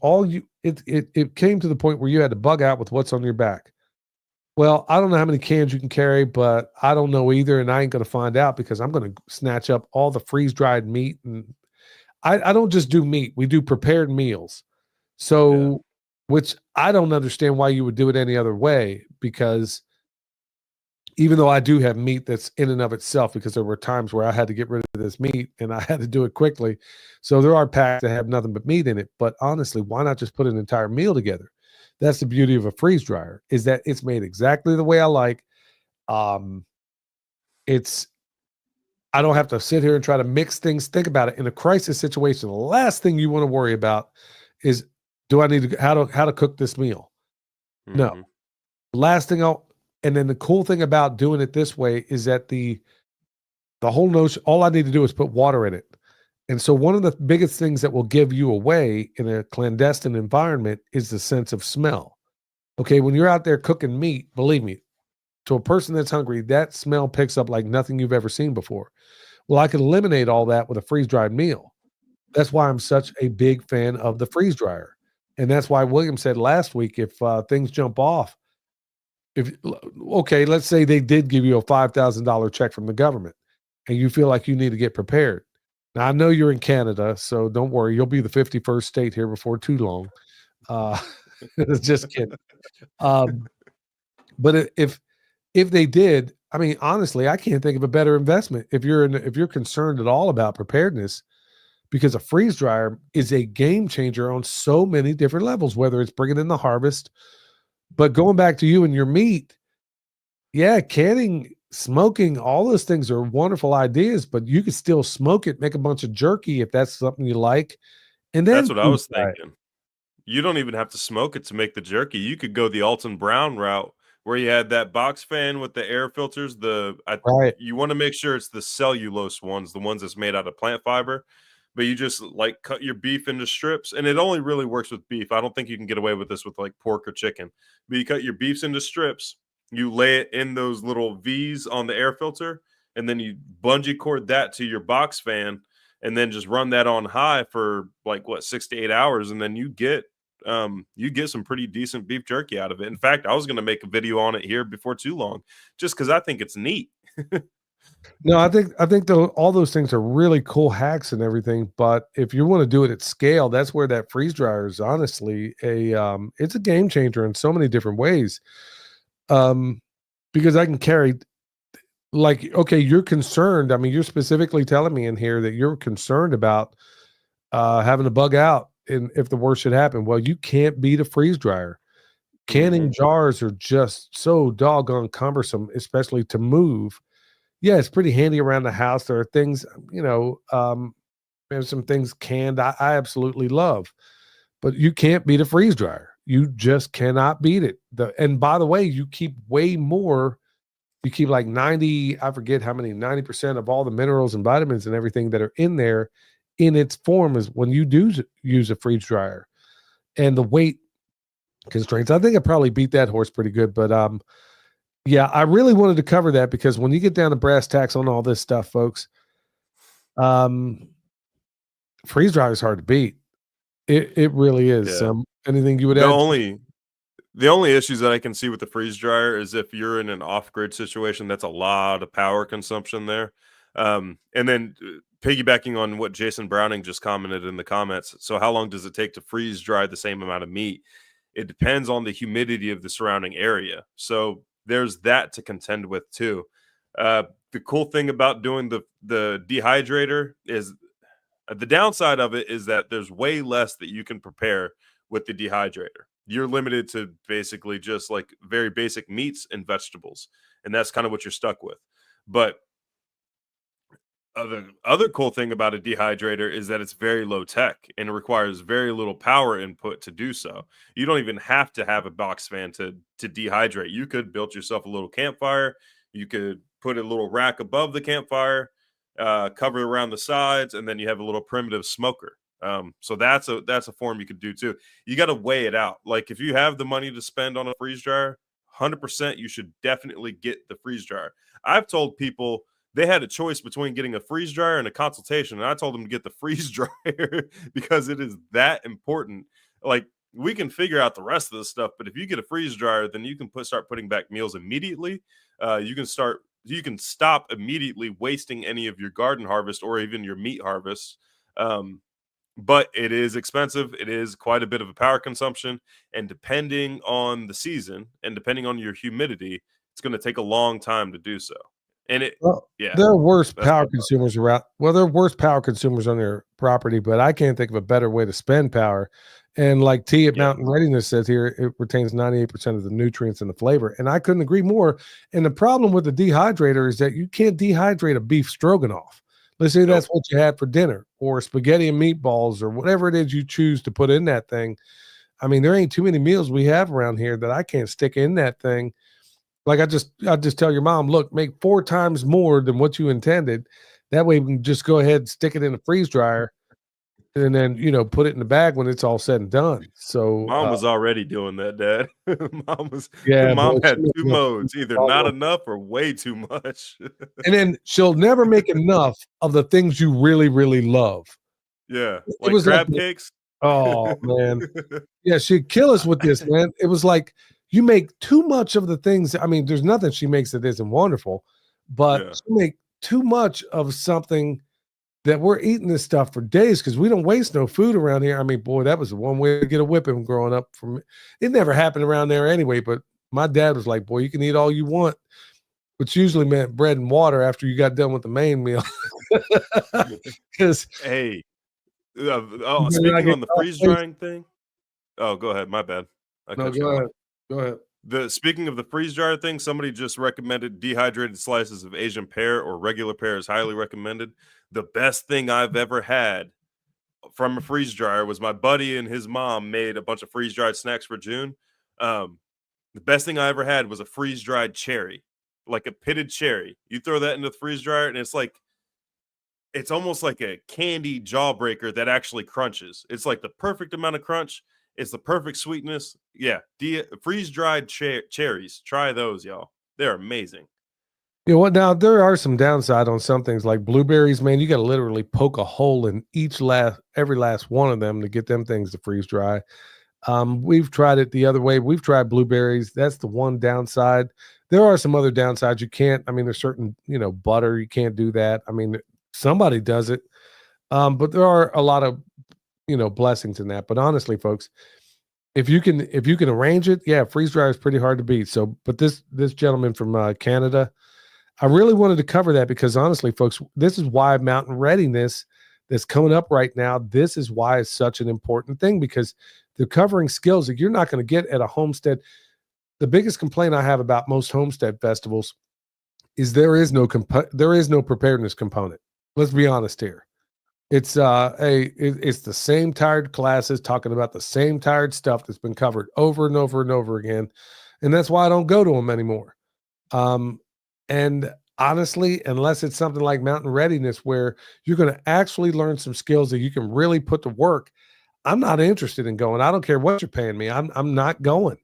it came to the point where you had to bug out with what's on your back. Well, I don't know how many cans you can carry, but I don't know either, and I ain't going to find out because I'm going to snatch up all the freeze-dried meat. And I don't just do meat. We do prepared meals. So, which I don't understand why you would do it any other way, because even though I do have meat that's in and of itself, because there were times where I had to get rid of this meat and I had to do it quickly. So there are packs that have nothing but meat in it. But honestly, why not just put an entire meal together? That's the beauty of a freeze dryer, is that it's made exactly the way I like. I don't have to sit here and try to mix things. Think about it. In a crisis situation, the last thing you want to worry about is, do I need to, how to cook this meal? Mm-hmm. No. Last thing and then the cool thing about doing it this way is that the whole notion, all I need to do is put water in it. And so one of the biggest things that will give you away in a clandestine environment is the sense of smell. Okay, when you're out there cooking meat, believe me, to a person that's hungry, that smell picks up like nothing you've ever seen before. Well, I can eliminate all that with a freeze-dried meal. That's why I'm such a big fan of the freeze dryer. And that's why William said last week, if things jump off, let's say they did give you a $5,000 check from the government and you feel like you need to get prepared. Now, I know you're in Canada, so don't worry. You'll be the 51st state here before too long. Just kidding. But if they did, I mean, honestly, I can't think of a better investment. If you're concerned at all about preparedness, because a freeze dryer is a game changer on so many different levels, whether it's bringing in the harvest. But going back to you and your meat, yeah, canning, smoking, all those things are wonderful ideas, but you could still smoke it, make a bunch of jerky if that's something you like, and then That's what I freeze was dry it. thinking. You don't even have to smoke it to make the jerky. You could go the Alton Brown route where you had that box fan with the air filters. Right. You want to make sure it's the cellulose ones, the ones that's made out of plant fiber. But you just like cut your beef into strips, and it only really works with beef. I don't think you can get away with this with like pork or chicken. But you cut your beefs into strips, you lay it in those little V's on the air filter, and then you bungee cord that to your box fan, and then just run that on high for like what 6 to 8 hours, and then you get some pretty decent beef jerky out of it. In fact, I was going to make a video on it here before too long, just because I think it's neat. No, I think all those things are really cool hacks and everything. But if you want to do it at scale, that's where that freeze dryer is honestly it's a game changer in so many different ways. Because I can carry, like, okay, you're concerned. I mean, you're specifically telling me in here that you're concerned about having to bug out and if the worst should happen. Well, you can't beat a freeze dryer. Canning jars are just so doggone cumbersome, especially to move. Yeah, it's pretty handy around the house. There are things, there's some things canned I absolutely love, but you can't beat a freeze dryer. You just cannot beat it. And by the way, you keep way more. You keep like 90, I forget how many, 90% of all the minerals and vitamins and everything that are in there in its form is when you do use a freeze dryer. And the weight constraints, I think I probably beat that horse pretty good, but yeah, I really wanted to cover that because when you get down to brass tacks on all this stuff, folks, freeze dryer is hard to beat. It really is. Yeah. Anything you would The add? only issues that I can see with the freeze dryer is if you're in an off-grid situation, that's a lot of power consumption there. And then piggybacking on what Jason Browning just commented in the comments. So how long does it take to freeze dry the same amount of meat? It depends on the humidity of the surrounding area. So there's that to contend with too. The cool thing about doing the dehydrator is the downside of it is that there's way less that you can prepare with the dehydrator. You're limited to basically just like very basic meats and vegetables, and that's kind of what you're stuck with. But the other cool thing about a dehydrator is that it's very low tech and it requires very little power input to do so. You don't even have to have a box fan to dehydrate. You could build yourself a little campfire. You could put a little rack above the campfire, cover it around the sides, and then you have a little primitive smoker. So that's a form you could do too. You got to weigh it out. Like if you have the money to spend on a freeze dryer, 100% you should definitely get the freeze dryer. I've told people they had a choice between getting a freeze dryer and a consultation, and I told them to get the freeze dryer because it is that important. Like we can figure out the rest of the stuff, but if you get a freeze dryer, then you can start putting back meals immediately. You can stop immediately wasting any of your garden harvest or even your meat harvest. But it is expensive. It is quite a bit of a power consumption, and depending on the season and depending on your humidity, it's going to take a long time to do so. And there are worse that's power my thought. consumers around. Well, there are worse power consumers on their property, but I can't think of a better way to spend power. And like T at Yeah. Mountain Readiness says here, it retains 98% of the nutrients and the flavor. And I couldn't agree more. And the problem with the dehydrator is that you can't dehydrate a beef stroganoff. Let's say that's what you had for dinner, or spaghetti and meatballs, or whatever it is you choose to put in that thing. I mean, there ain't too many meals we have around here that I can't stick in that thing. Like I just tell your mom, look, make 4 times more than what you intended. That way we can just go ahead and stick it in the freeze dryer and then, put it in the bag when it's all said and done. So Mom was already doing that, Dad. Mom boy, had she 2 was modes, either not enough or way too much. and then she'll never make enough of the things you really, really love. Yeah, It like was crab like, cakes. oh man. Yeah, she'd kill us with this, man. It was like you make too much of the things. I mean, there's nothing she makes that isn't wonderful, but Yeah. she make too much of something that we're eating this stuff for days because we don't waste no food around here. I mean, boy, that was the one way to get a whipping growing up. From it never happened around there anyway, but my dad was like, boy, you can eat all you want, which usually meant bread and water after you got done with the main meal. Because Hey, Speaking on the freeze drying thing. Oh, go ahead. My bad. I No, cut you go off. ahead. Go ahead. Speaking of the freeze dryer thing, somebody just recommended dehydrated slices of Asian pear or regular pear is highly recommended. The best thing I've ever had from a freeze dryer was my buddy and his mom made a bunch of freeze dried snacks for June. The best thing I ever had was a freeze dried cherry, like a pitted cherry. You throw that into the freeze dryer, and it's almost like a candy jawbreaker that actually crunches. It's like the perfect amount of crunch. It's the perfect sweetness. Yeah, freeze dried cherries. Try those, y'all. They're amazing. You know what? Now there are some downside on some things like blueberries. Man, you got to literally poke a hole in every last one of them to get them things to freeze dry. We've tried it the other way. We've tried blueberries. That's the one downside. There are some other downsides. You can't. I mean, there's certain butter. You can't do that. I mean, somebody does it, but there are a lot of blessings in that. But honestly, folks, if you can arrange it, yeah, freeze dryer is pretty hard to beat. So, but this gentleman from Canada, I really wanted to cover that because honestly, folks, this is why mountain readiness that's coming up right now. This is why it's such an important thing because they're covering skills that you're not going to get at a homestead. The biggest complaint I have about most homestead festivals is there is no preparedness component. Let's be honest here. It's it's the same tired classes talking about the same tired stuff that's been covered over and over and over again, and that's why I don't go to them anymore. And honestly, unless it's something like mountain readiness where you're going to actually learn some skills that you can really put to work, I'm not interested in going. I don't care what you're paying me. I'm not going.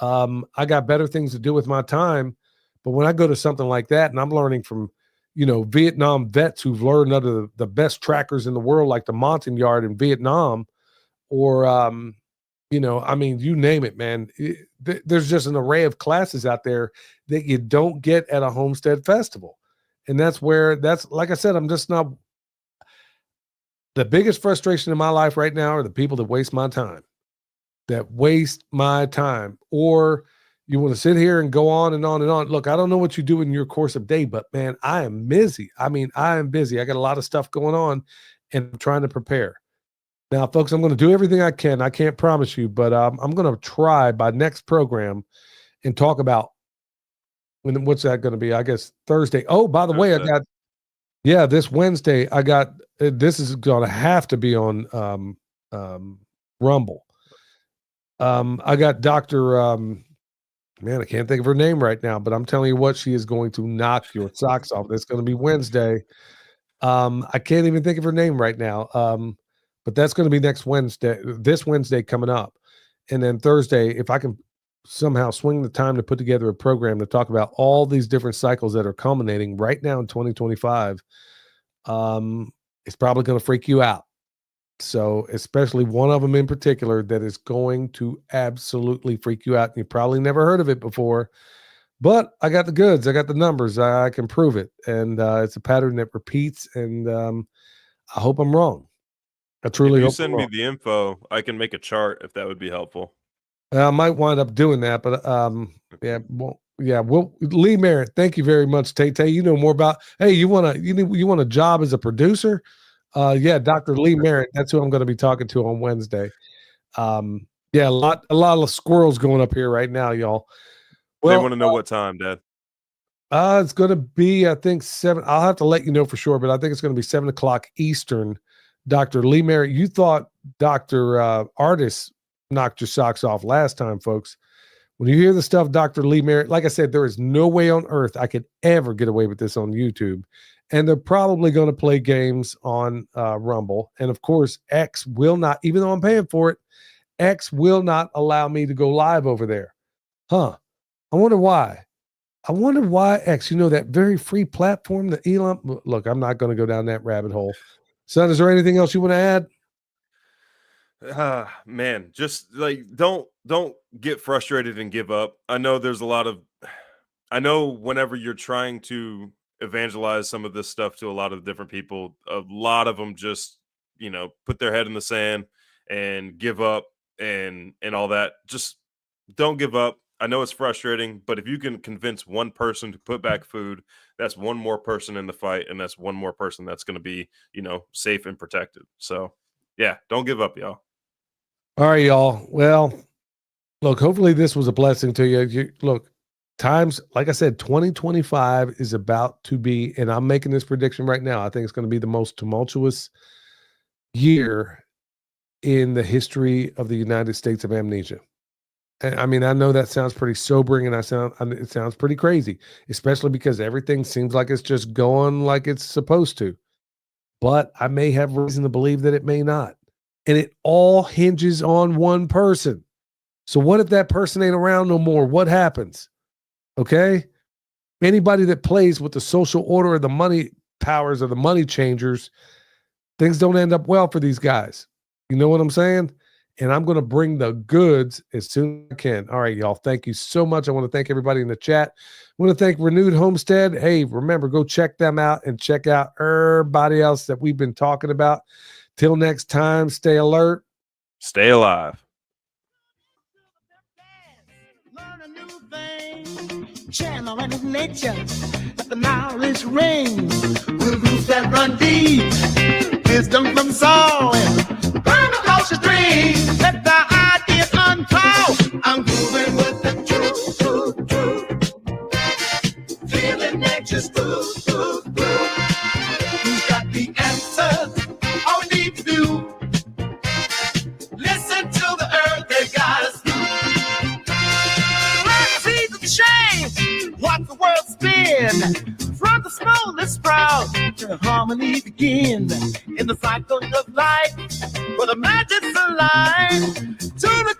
I got better things to do with my time. But when I go to something like that and I'm learning from Vietnam vets who've learned under the best trackers in the world, like the Montagnard in Vietnam, or, I mean, you name it, man. There's just an array of classes out there that you don't get at a homestead festival. And that's like I said, I'm just not. The biggest frustration in my life right now are the people that waste my time. Or you want to sit here and go on and on and on. Look, I don't know what you do in your course of day, but man, I am busy. I mean, I am busy. I got a lot of stuff going on and I'm trying to prepare. Now, folks, I'm going to do everything I can. I can't promise you, but I'm going to try by next program and talk about what's that going to be? I guess Thursday. Oh, by the way, this Wednesday, this is going to have to be on Rumble. I got Dr. Man, I can't think of her name right now, but I'm telling you what, she is going to knock your socks off. It's going to be Wednesday. I can't even think of her name right now. But that's going to be this Wednesday coming up. And then Thursday, if I can somehow swing the time to put together a program to talk about all these different cycles that are culminating right now in 2025, it's probably going to freak you out. So especially one of them in particular that is going to absolutely freak you out. And you probably never heard of it before, but I got the goods. I got the numbers. I can prove it. And it's a pattern that repeats. And I hope I'm wrong. I truly hope. If you send me the info, I can make a chart if that would be helpful. I might wind up doing that, but Lee Merritt, thank you very much, Tay. You know more about. Hey, you want a job as a producer? Dr. Lee Merritt. That's who I'm going to be talking to on Wednesday. A lot of squirrels going up here right now, y'all. Well, they want to know what time, Dad. It's going to be, I think 7. I'll have to let you know for sure, but I think it's going to be 7:00 Eastern. Dr. Lee Merritt, you thought Dr. Artis knocked your socks off last time, folks. When you hear the stuff, Dr. Lee Merritt, like I said, there is no way on earth I could ever get away with this on YouTube. And they're probably going to play games on Rumble. And of course, X will not, even though I'm paying for it, X will not allow me to go live over there. I wonder why. X, that very free platform that Elon, look, I'm not going to go down that rabbit hole. Son, is there anything else you want to add? Man, just like, don't get frustrated and give up. I know whenever you're trying to evangelize some of this stuff to a lot of different people, a lot of them just, put their head in the sand and give up and all that. Just don't give up. I know it's frustrating, but if you can convince one person to put back food, that's one more person in the fight, and that's one more person that's going to be, safe and protected. So Yeah, don't give up, y'all. All right, y'all. Well, look, hopefully this was a blessing to you. Look, times, like I said, 2025 is about to be, and I'm making this prediction right now. I think it's going to be the most tumultuous year in the history of the United States of amnesia. And I mean, I know that sounds pretty sobering, and it sounds pretty crazy, especially because everything seems like it's just going like it's supposed to. But I may have reason to believe that it may not. And it all hinges on one person. So what if that person ain't around no more? What happens? Okay? Anybody that plays with the social order of the money powers of the money changers, things don't end up well for these guys. You know what I'm saying? And I'm going to bring the goods as soon as I can. All right, y'all. Thank you so much. I want to thank everybody in the chat. I want to thank Renewed Homestead. Hey, remember, go check them out and check out everybody else that we've been talking about. Till next time, stay alert. Stay alive. Learn a new thing, channeling nature, let the knowledge ring. With roots that run deep, wisdom from soul, burn across your dreams. Let the ideas unfold. I'm moving with the truth. Feeling nature's groove. Who's got the answers? All we need to do, listen to the earth, they got us through. Let's see the change, watch the world spin. From the smallest sprout to harmony begin. In the cycle of life, where the magic's alive, to the